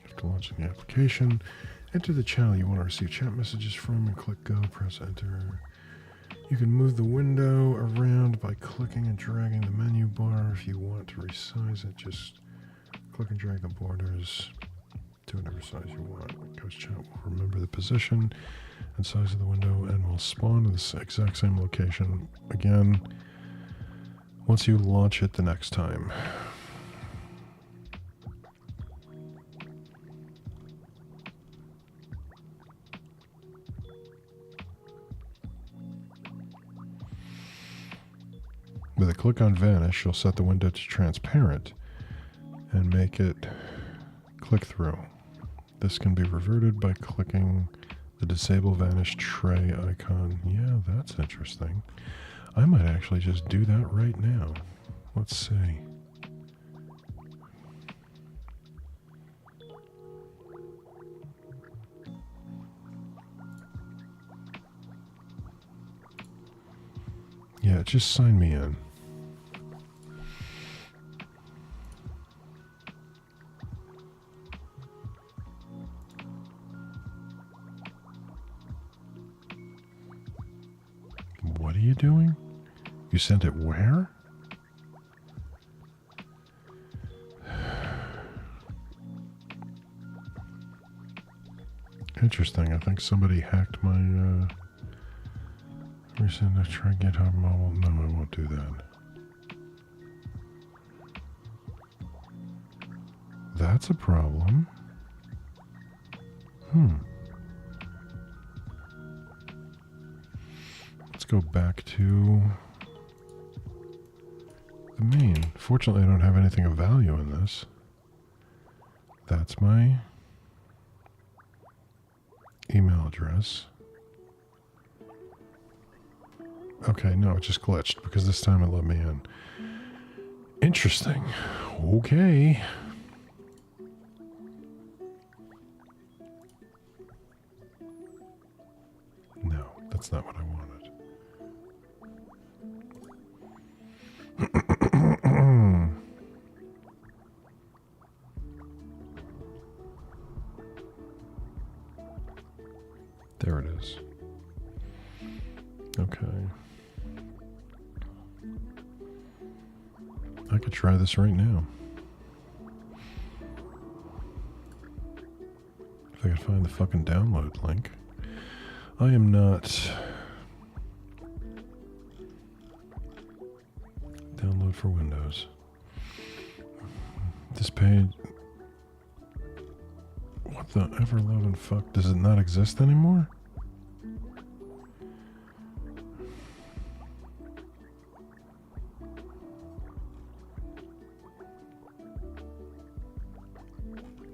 After launching the application, enter the channel you want to receive chat messages from and click go, press enter. You can move the window around by clicking and dragging the menu bar. If you want to resize it, just click and drag the borders to whatever size you want. Ghost Chat will remember the position and size of the window and will spawn to the exact same location again once you launch it the next time. With a click on Vanish, you'll set the window to transparent and make it click through. This can be reverted by clicking the Disable Vanish Tray icon. Yeah, that's interesting. I might actually just do that right now. Let's see. Yeah, just sign me in. What are you doing? You sent it where? Interesting. I think somebody hacked my resend to try GitHub mobile. No, I won't do that. That's a problem. Let's go back to the main. Fortunately, I don't have anything of value in this. That's my email address. Okay, no, it just glitched because this time it let me in. Interesting. Okay. No, that's not what I wanted. There it is. Okay. I could try this right now. If I could find the fucking download link. I am not for Windows. This page... What the ever-loving fuck? Does it not exist anymore?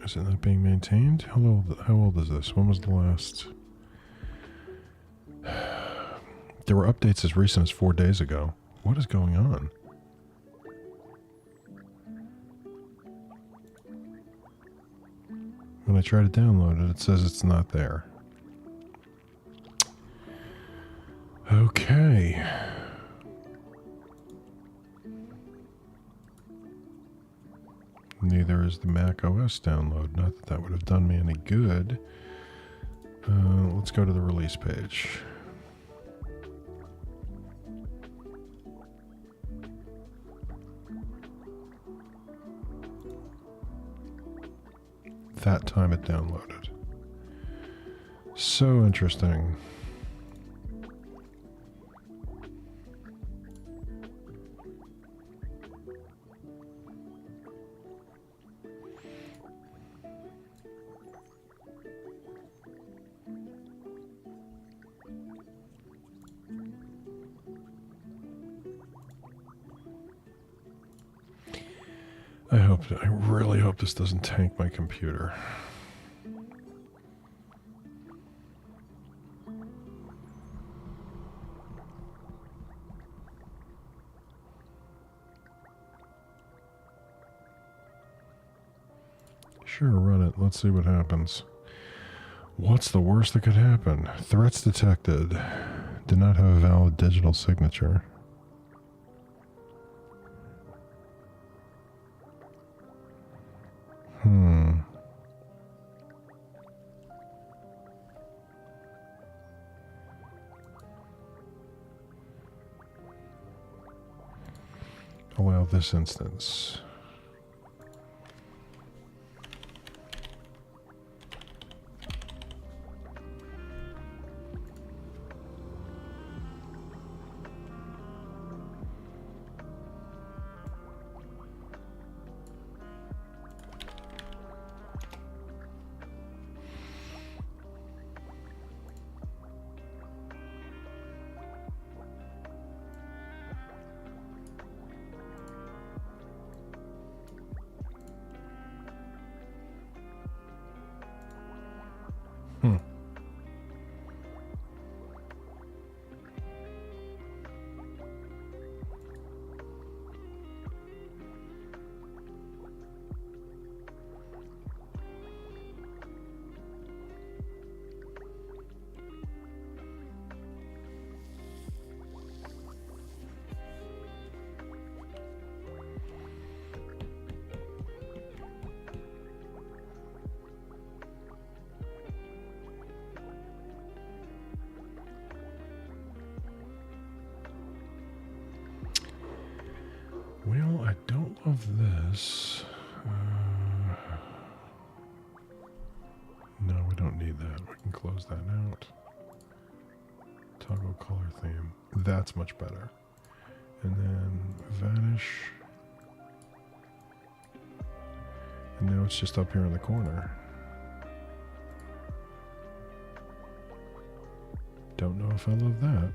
Is it not being maintained? How old is this? When was the last... There were updates as recent as 4 days ago. What is going on? When I try to download it, it says it's not there. Okay. Neither is the Mac OS download. Not that that would have done me any good. Let's go to the release page. That time it downloaded. So interesting. I really hope this doesn't tank my computer. Sure, run it. Let's see what happens. What's the worst that could happen? Threats detected. Did not have a valid digital signature. Allow this instance. Well, I don't love this. No, we don't need that. We can close that out. Toggle color theme. That's much better. And then vanish. And now it's just up here in the corner. Don't know if I love that.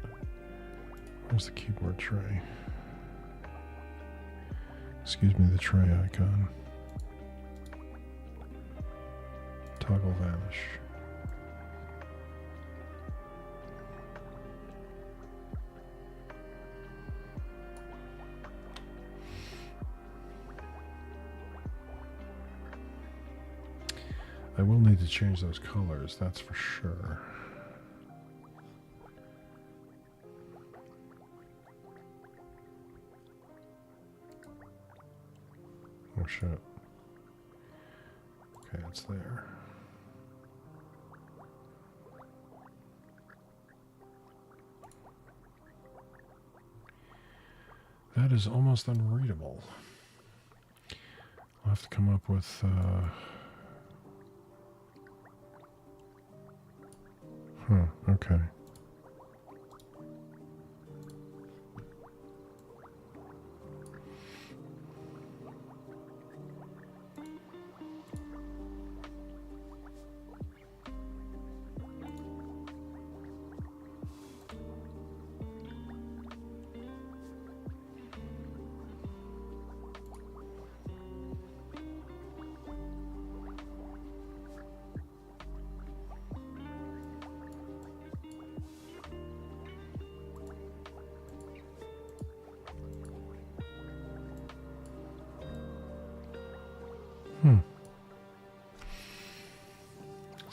Where's the keyboard tray? Excuse me, the tray icon. Toggle vanish. I will need to change those colors, that's for sure. Oh shit. Okay, it's there. That is almost unreadable. I'll have to come up with okay.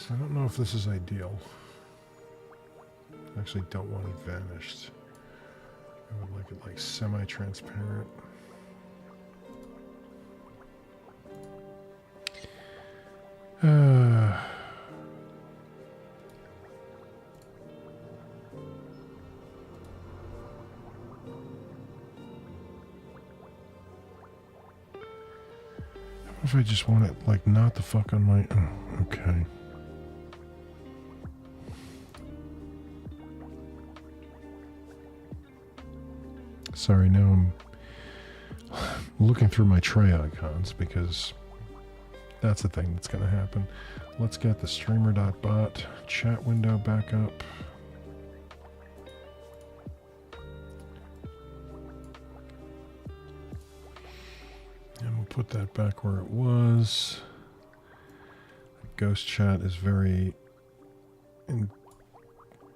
So I don't know if this is ideal. I actually don't want it vanished. I would like it like semi-transparent. If I just want it like not the fuck on my... Oh, okay. Sorry, now I'm looking through my tray icons because that's the thing that's going to happen. Let's get the streamer.bot chat window back up. And we'll put that back where it was. Ghost chat is very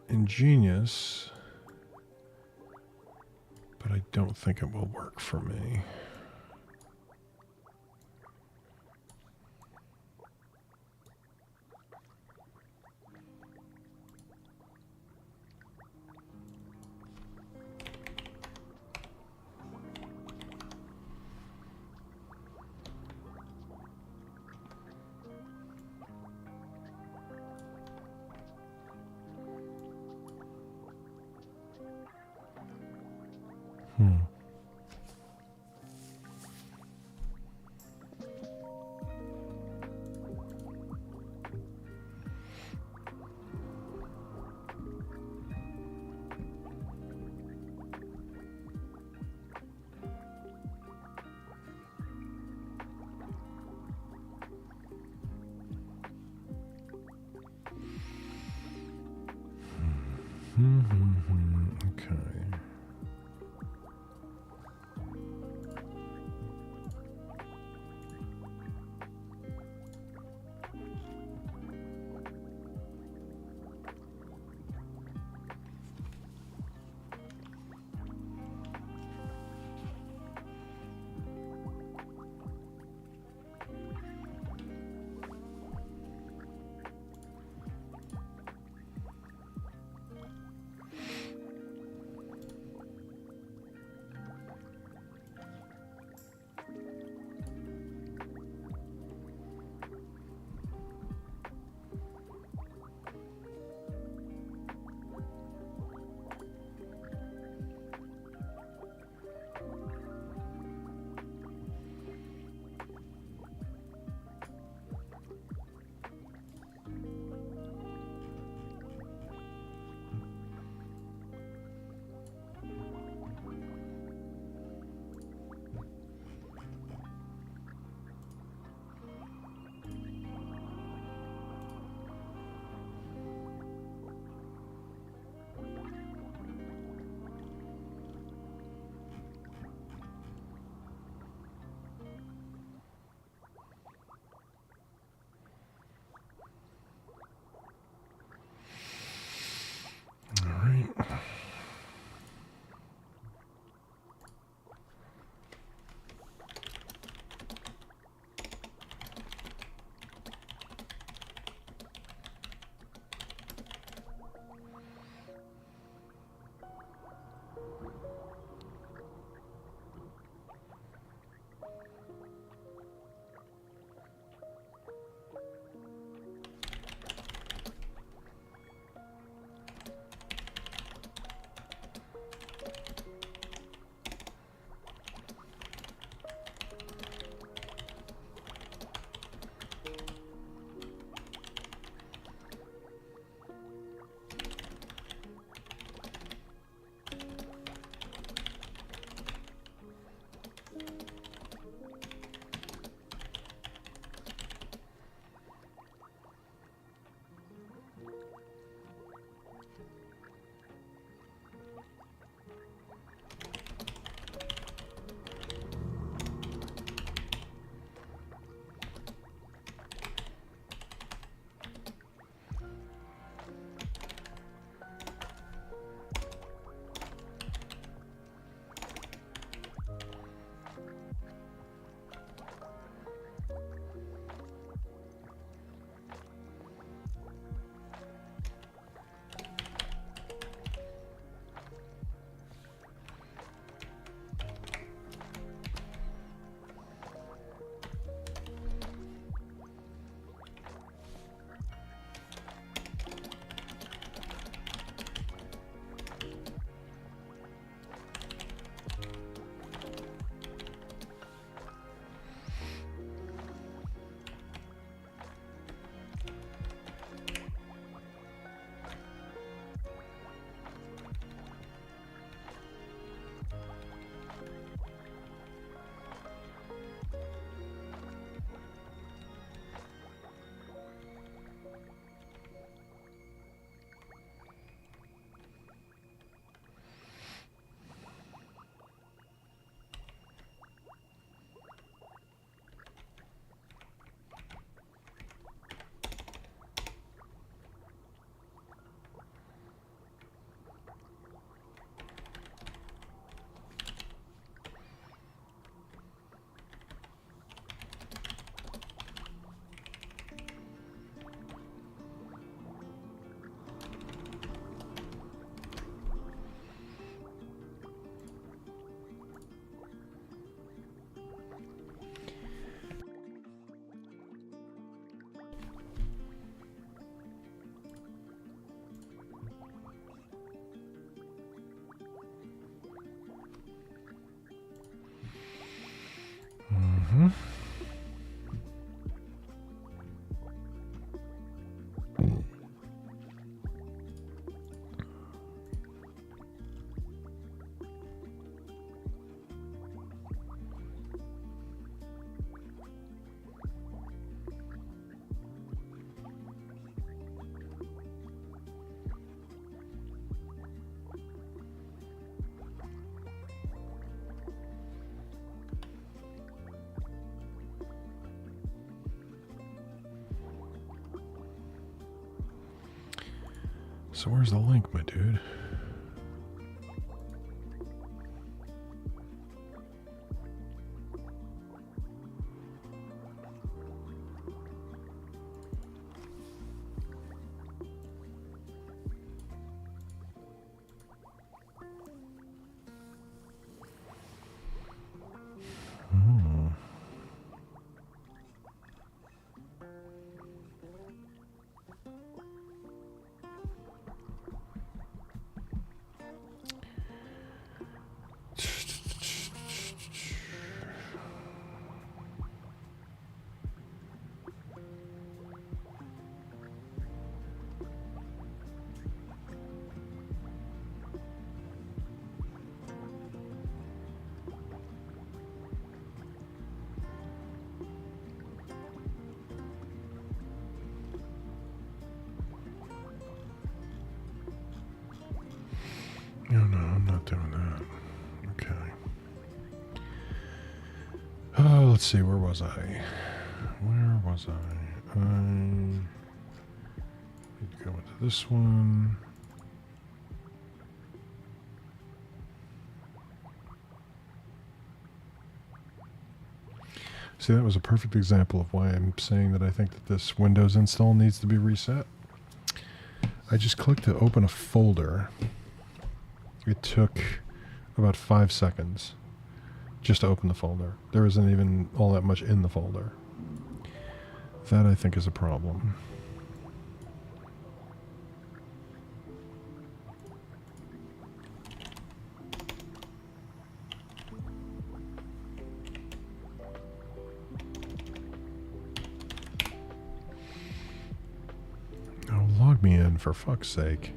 ingenious, but I don't think it will work for me. Okay. So where's the link, my dude? No, I'm not doing that. Okay. Let's see, where was I? I need to go into this one. See, that was a perfect example of why I'm saying that I think that this Windows install needs to be reset. I just clicked to open a folder. It took about 5 seconds just to open the folder. There isn't even all that much in the folder. That, I think, is a problem. Oh, log me in, for fuck's sake.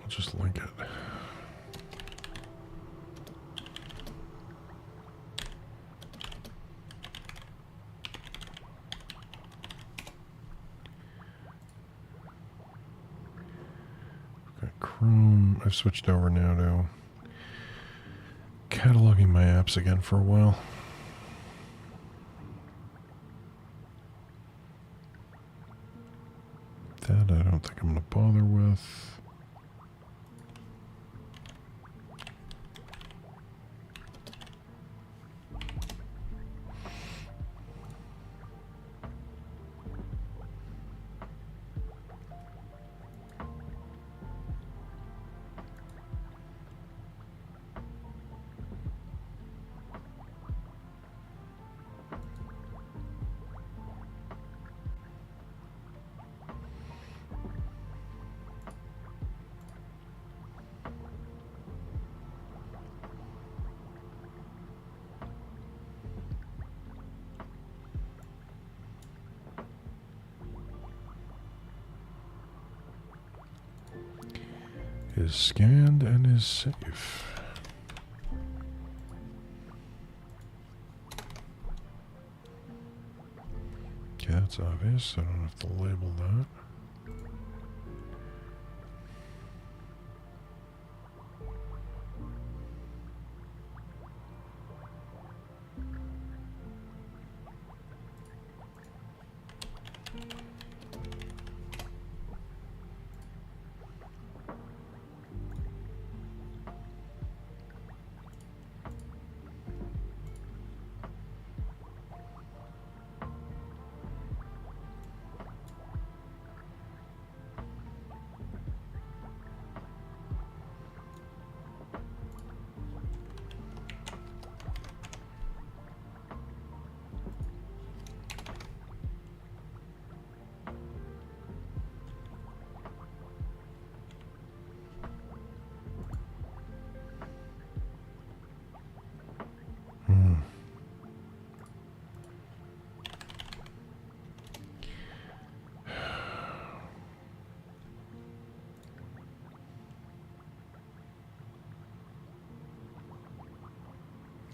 Just link it. Okay, Chrome. I've switched over now to cataloging my apps again for a while. That I don't think I'm going to bother with. Is scanned and is safe. Okay, that's obvious. I don't have to label that.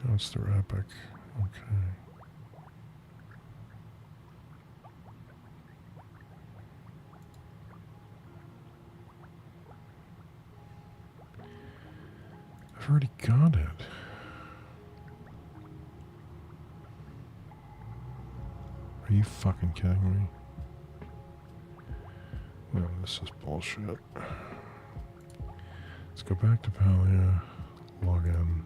That's their epic. Okay. I've already got it. Are you fucking kidding me? No, this is bullshit. Let's go back to Palia, log in.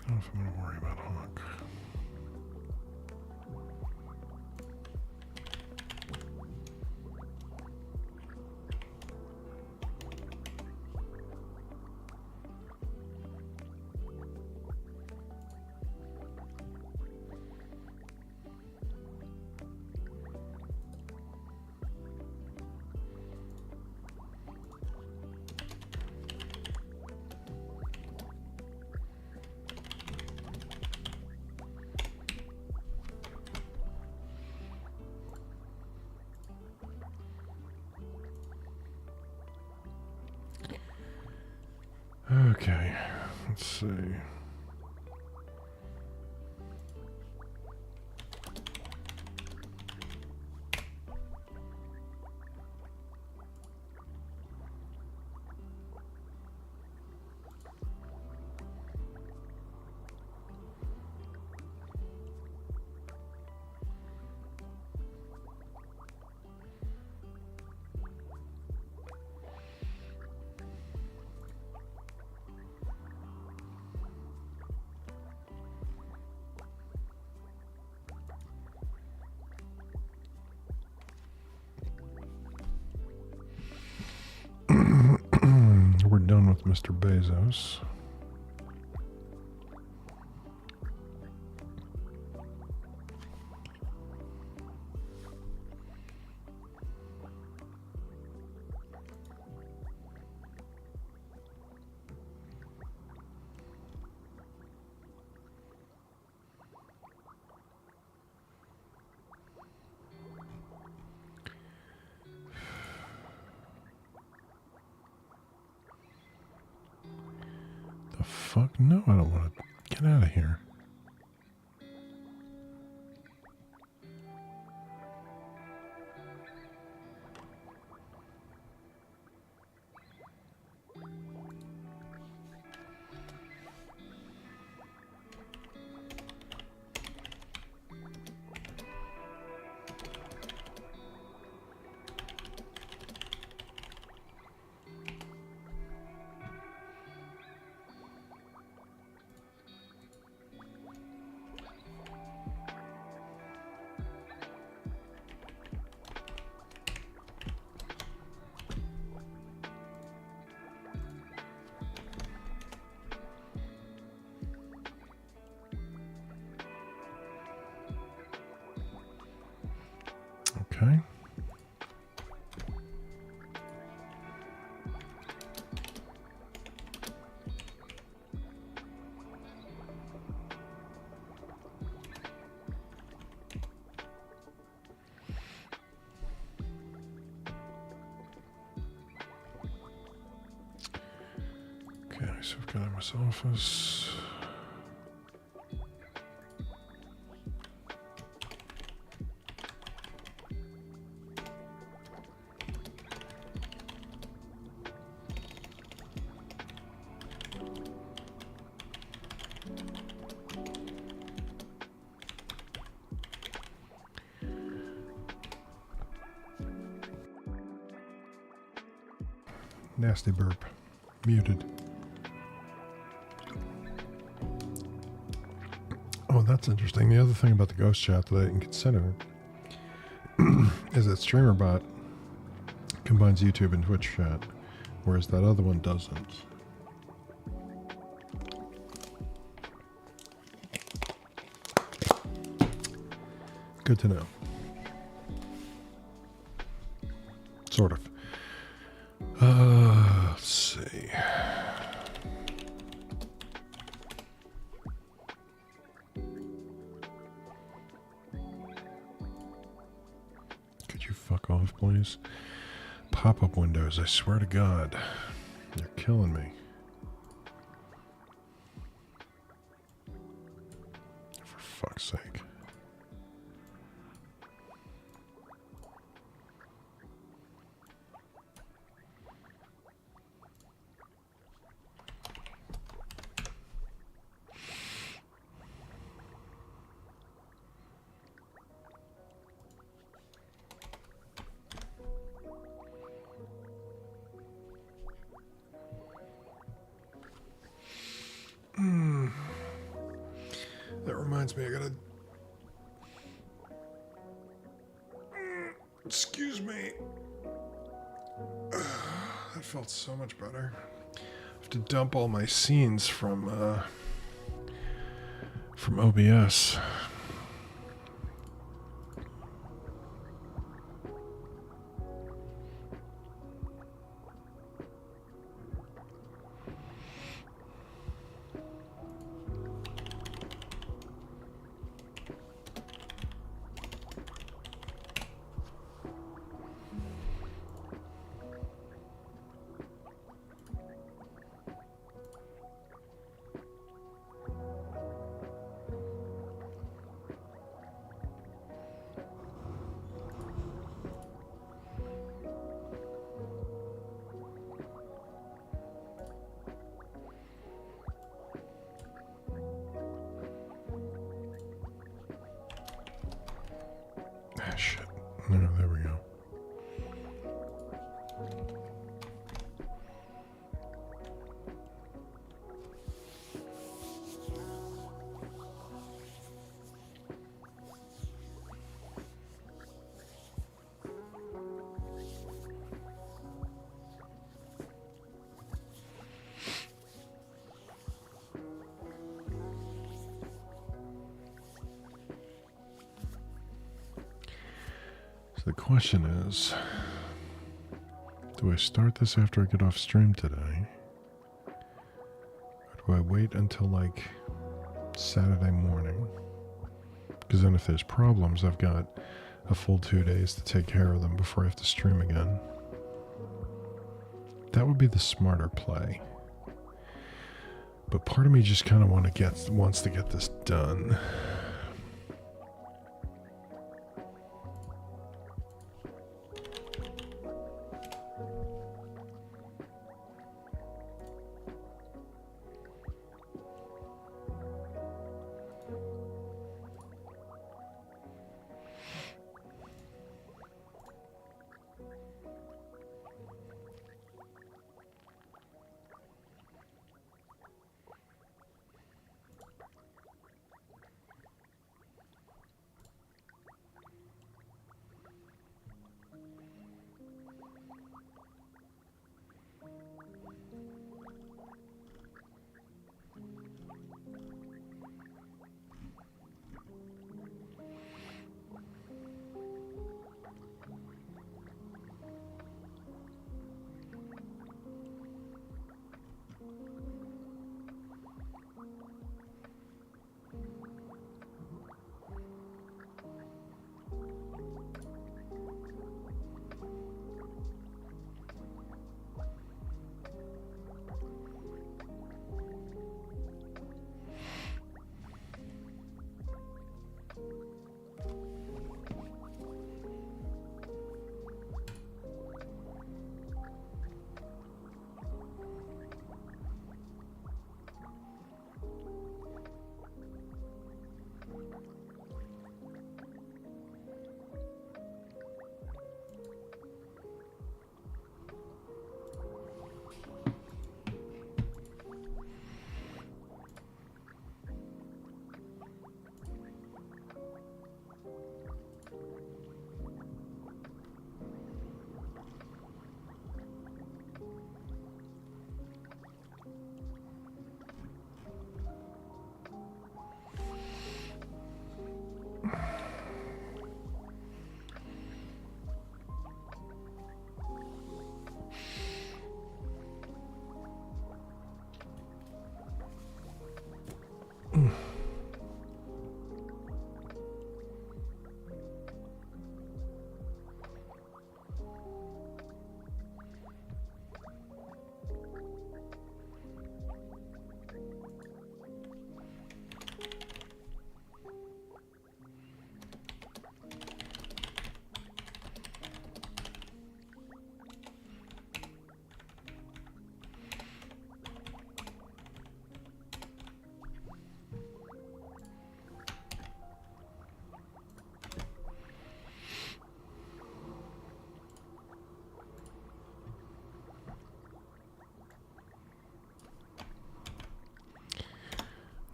I don't know if I'm going to worry about Hawk. Okay, let's see. Mr. Bezos. The fuck? No, I don't want to get out of here. Okay. Okay, so we've got MS Office. Nasty burp. Muted. Oh, that's interesting. The other thing about the ghost chat that I didn't consider is that StreamerBot combines YouTube and Twitch chat, whereas that other one doesn't. Good to know. Sort of. Let's see. Could you fuck off, please? Pop-up windows, I swear to God. You're killing me. For fuck's sake. That reminds me, I gotta... Excuse me. That felt so much better. I have to dump all my scenes from OBS. Shit. No, there we go. the question is, do I start this after I get off stream today? Or do I wait until like Saturday morning? Because then if there's problems, I've got a full 2 days to take care of them before I have to stream again. That would be the smarter play. But part of me just kind of wants to get this done.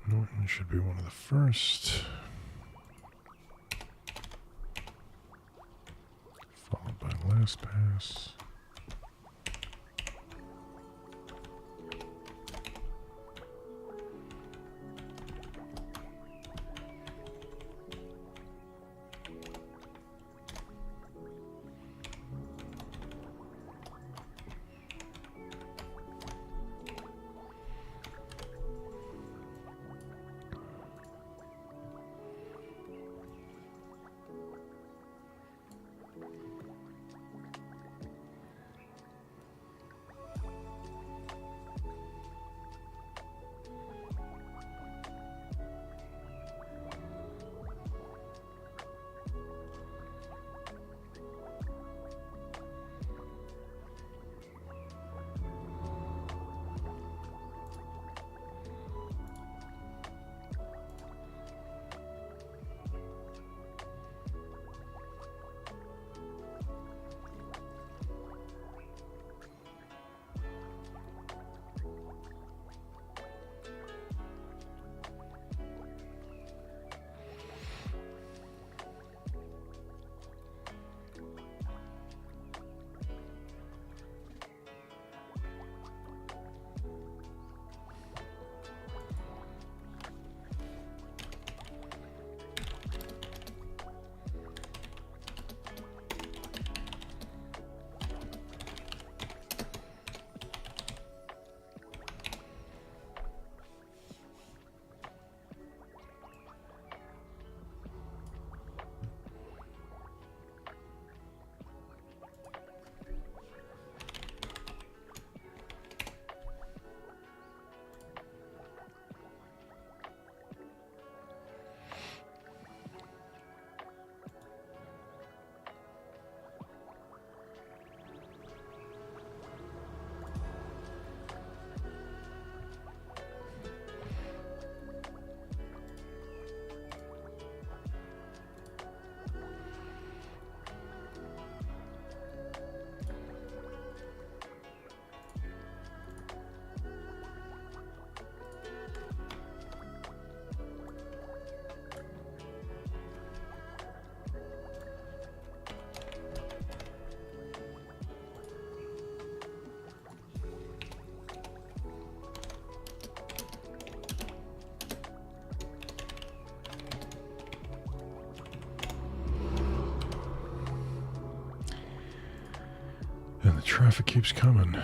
Norton should be one of the first. Followed by LastPass. The traffic keeps coming.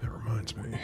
That reminds me.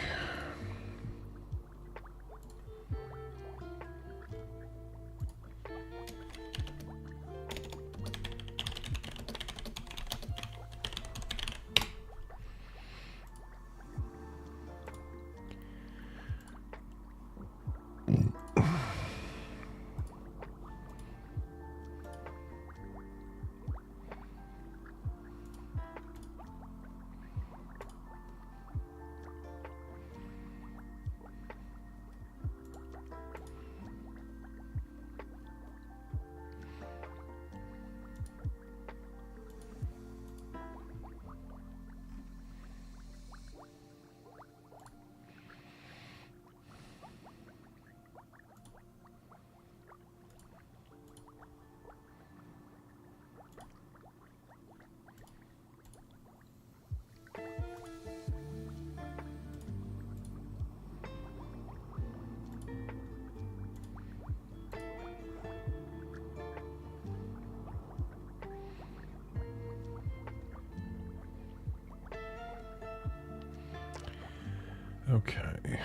Okay.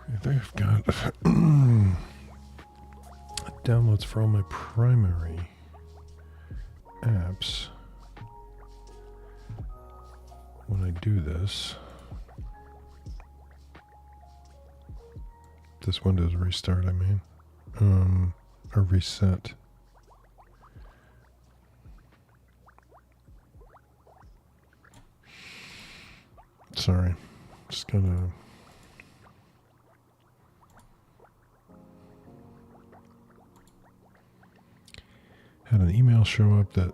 I think I've got downloads for all my primary apps. When I do this Windows restart, I mean, or reset. Sorry, just gonna. Had an email show up that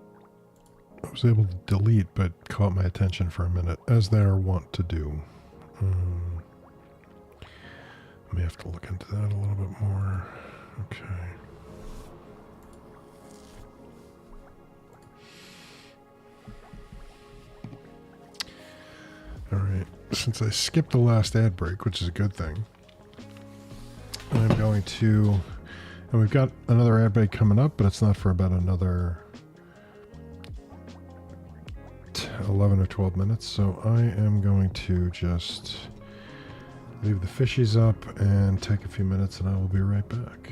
I was able to delete, but caught my attention for a minute, as they are wont to do. I may have to look into that a little bit more. Okay. Alright, since I skipped the last ad break, which is a good thing, I'm going to... And we've got another ad break coming up, but it's not for about another 11 or 12 minutes. So I am going to just leave the fishies up and take a few minutes, and I will be right back.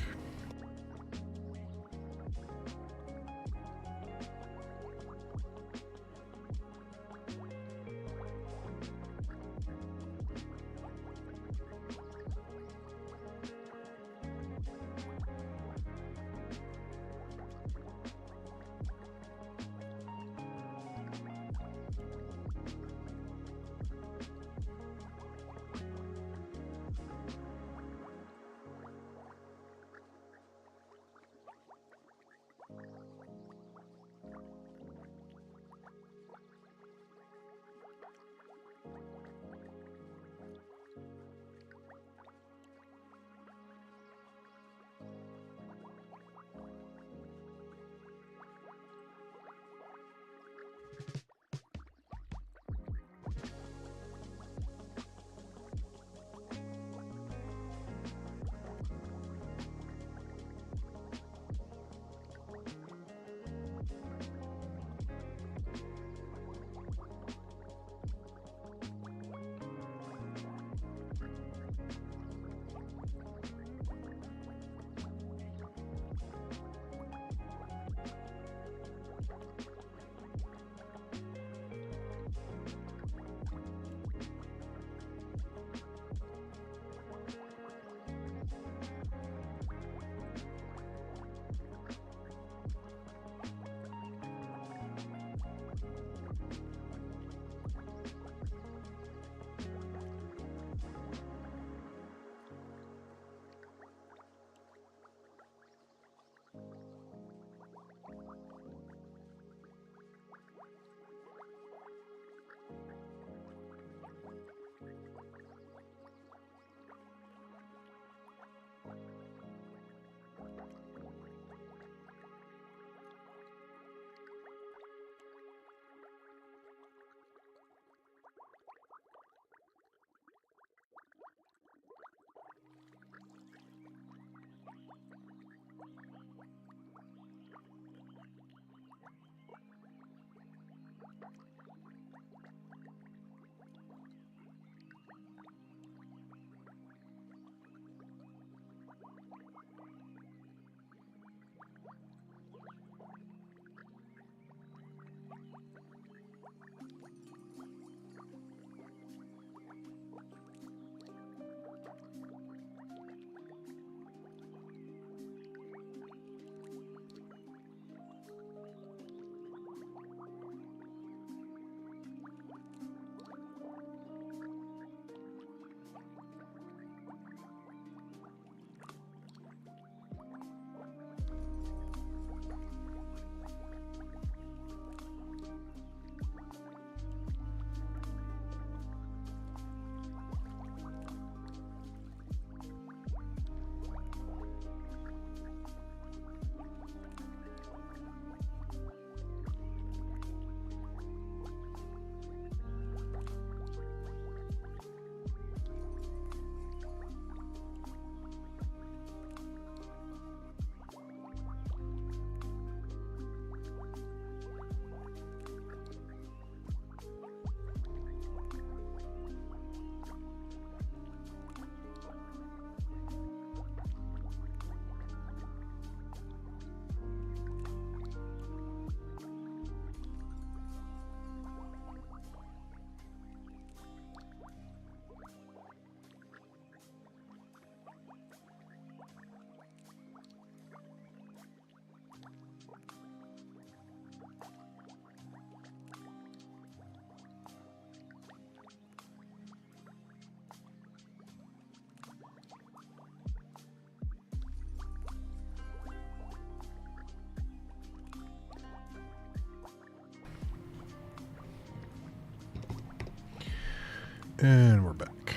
And we're back.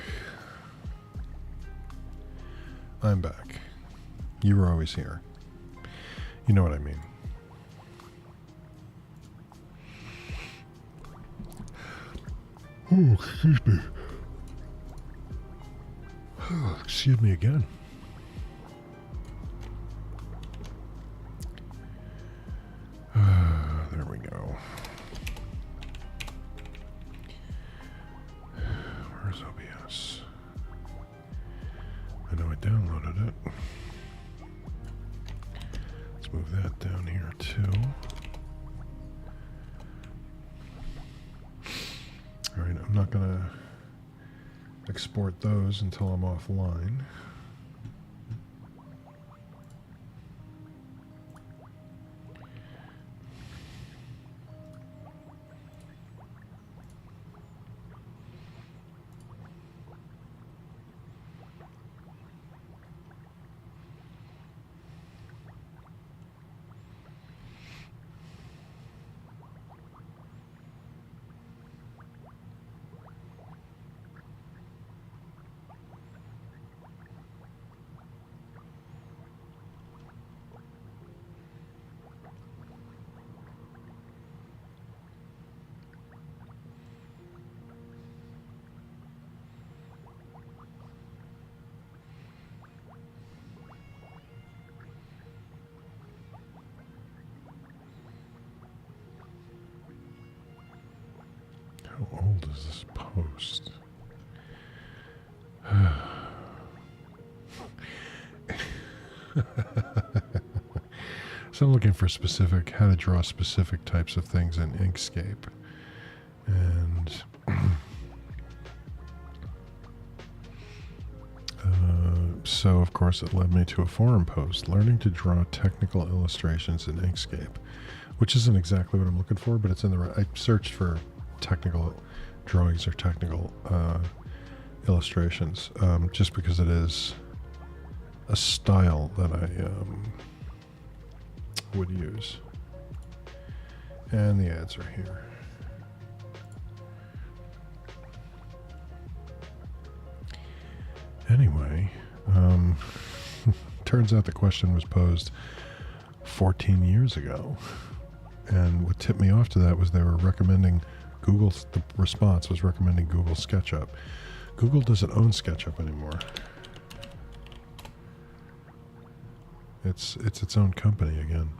I'm back. You were always here. You know what I mean. Oh, excuse me. Excuse me again. There we go. Where's OBS? I know I downloaded it. Let's move that down here too. All right, I'm not gonna export those until I'm offline. How old is this post? So I'm looking for how to draw specific types of things in Inkscape. And so of course it led me to a forum post, learning to draw technical illustrations in Inkscape, which isn't exactly what I'm looking for, but it's in the right. I searched for technical drawings or technical illustrations, just because it is a style that I would use. And the ads are here. Anyway, turns out the question was posed 14 years ago. And what tipped me off to that was they were recommending the response was recommending Google SketchUp. Google doesn't own SketchUp anymore. It's its own company again.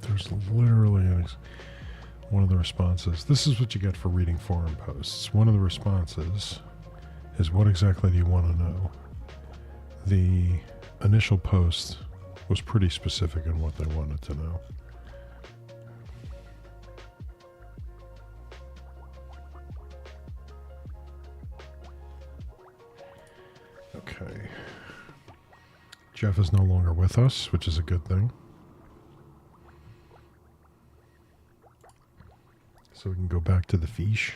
There's literally one of the responses. This is what you get for reading forum posts. One of the responses is, what exactly do you want to know? The initial post was pretty specific in what they wanted to know. Okay. Jeff is no longer with us, which is a good thing. So we can go back to the fiche.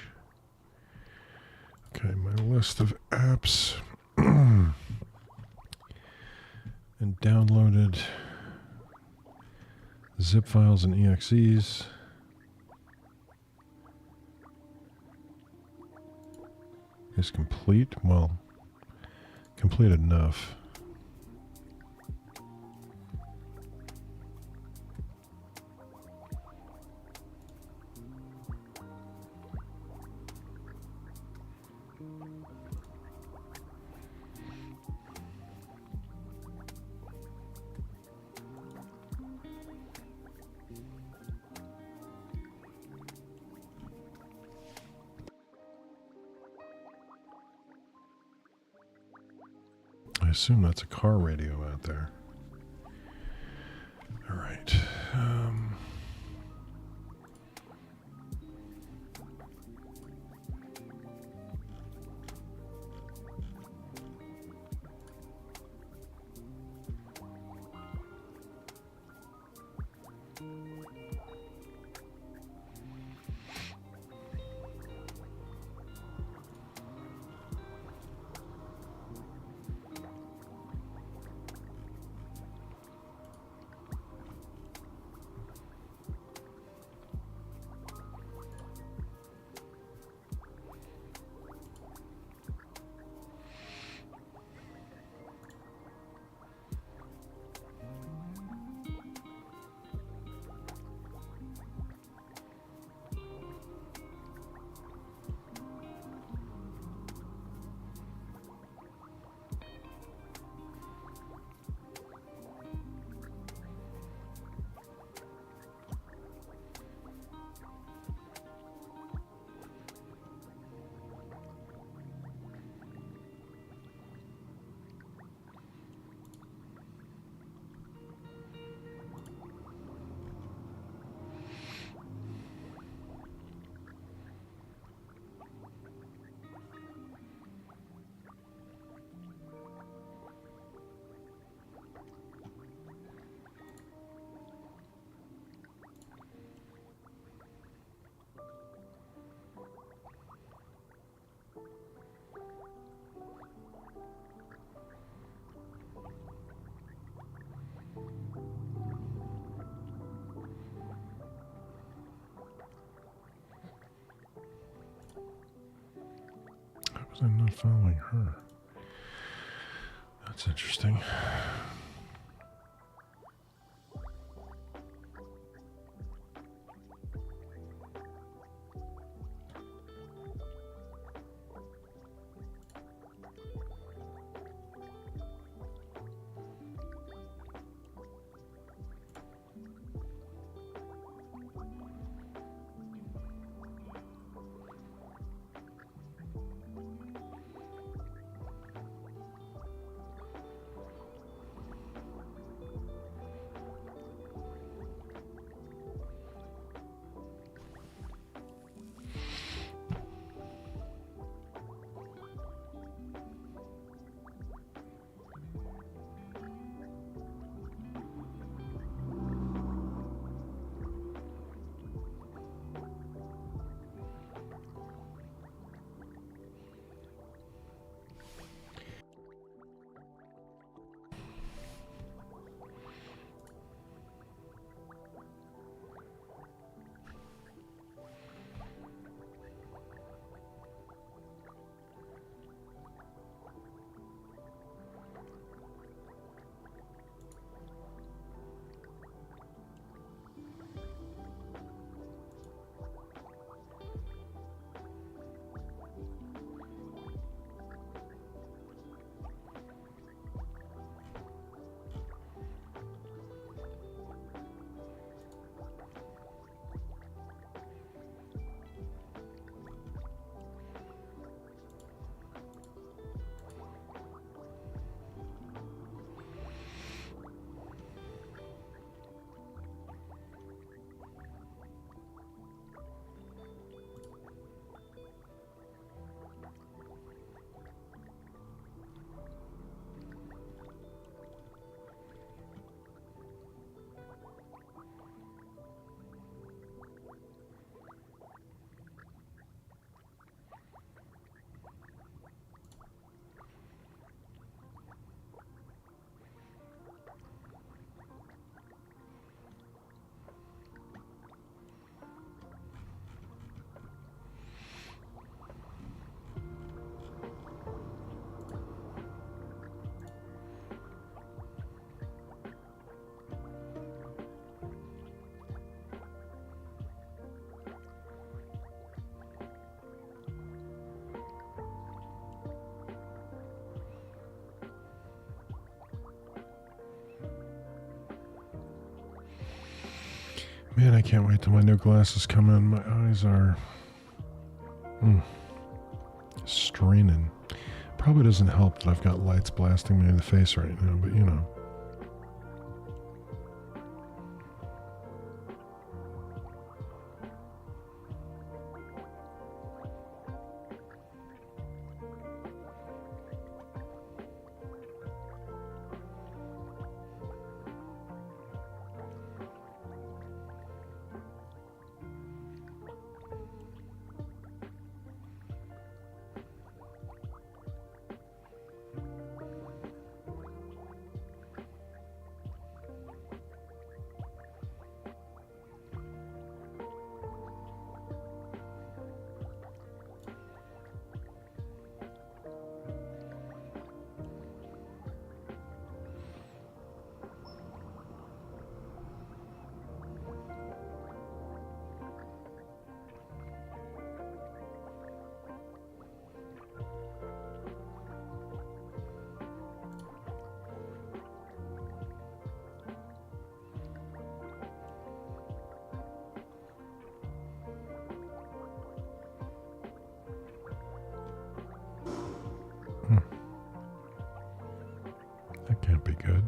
Okay, my list of apps and downloaded zip files and exes. Is complete. Well, complete enough. I assume that's a car radio out there. All right. How was I not following her? That's interesting. Man, I can't wait till my new glasses come in. My eyes are straining. Probably doesn't help that I've got lights blasting me in the face right now, but you know. That can't be good.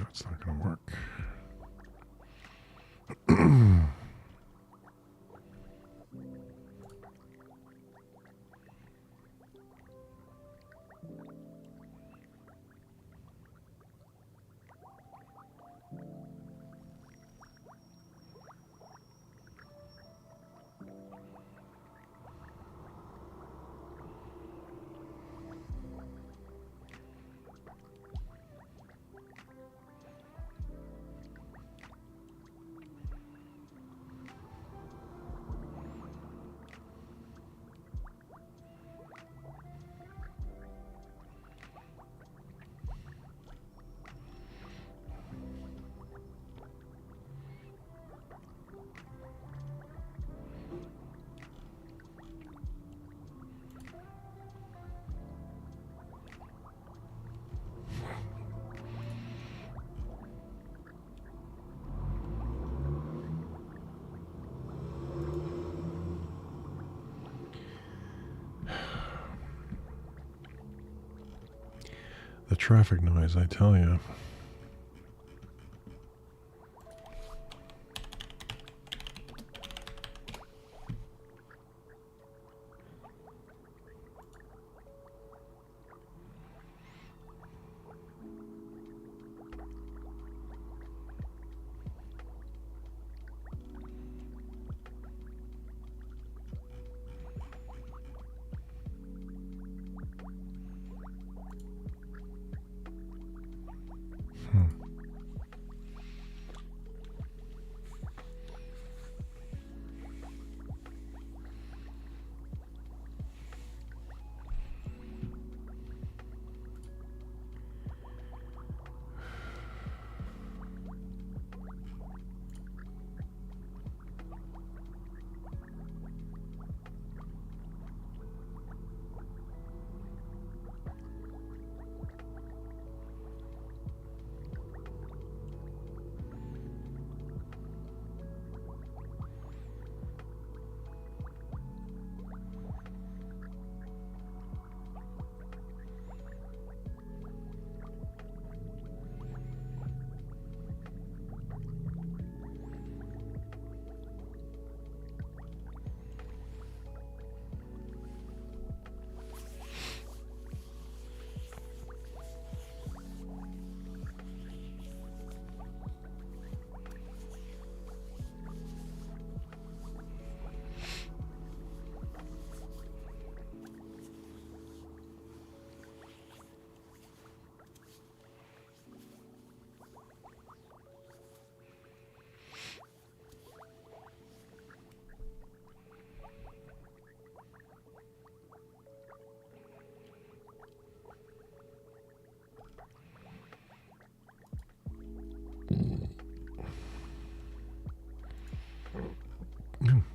It's not going to work. traffic noise, I tell you.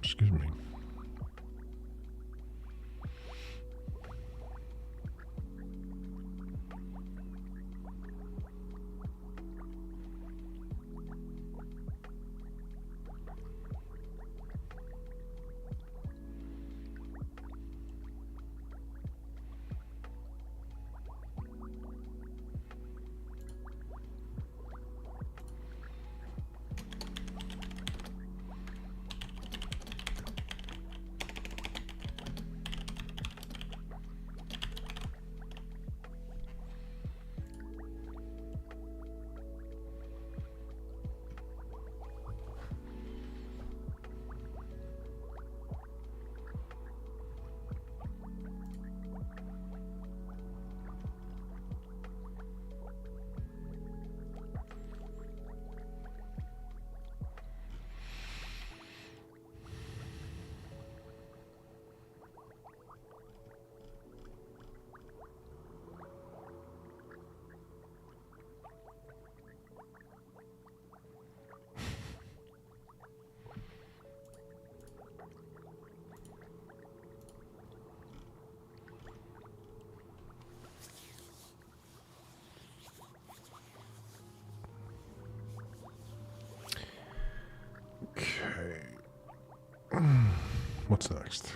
Excuse me. Okay. What's next?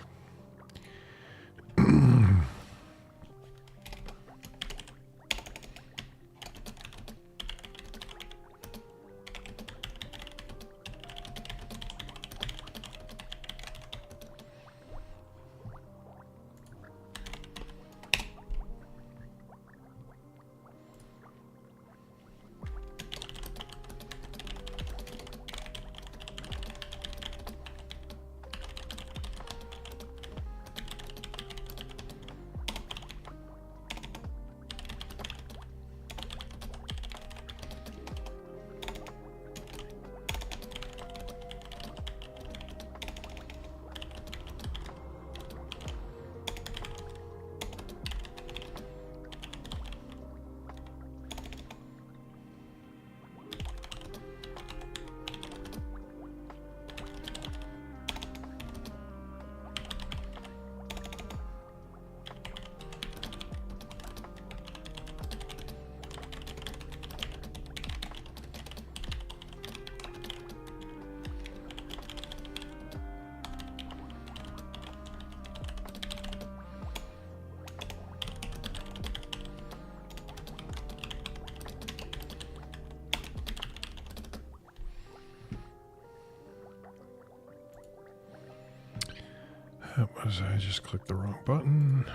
I just clicked the wrong button.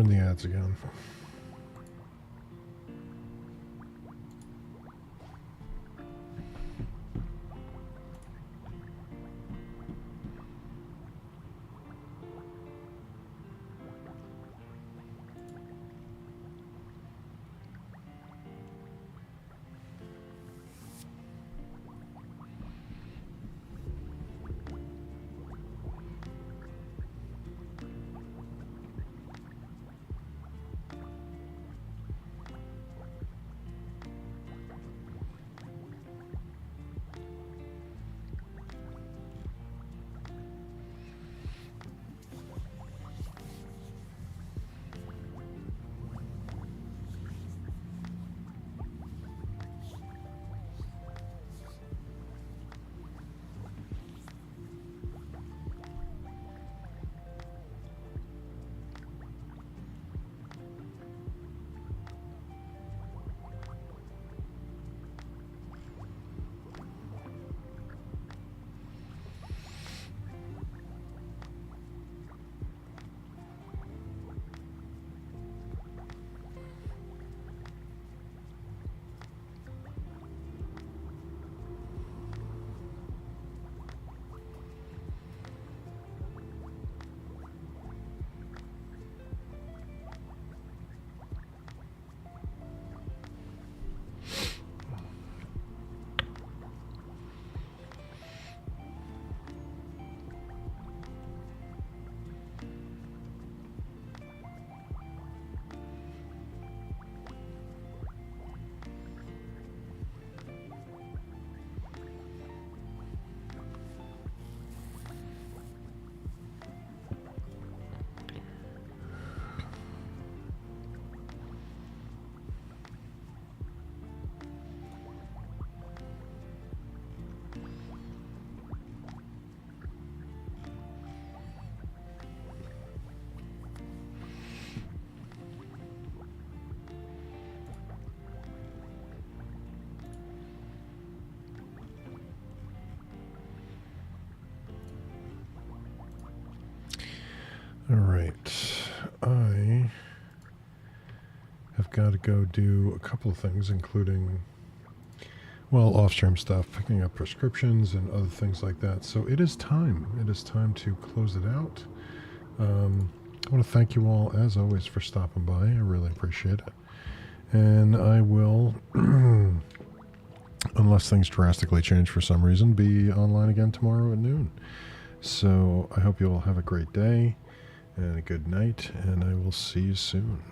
Run the ads again. All right, I have got to go do a couple of things, including, well, off-stream stuff, picking up prescriptions and other things like that. So it is time. It is time to close it out. I want to thank you all, as always, for stopping by. I really appreciate it. And I will, unless things drastically change for some reason, be online again tomorrow at noon. So I hope you all have a great day and a good night, and I will see you soon.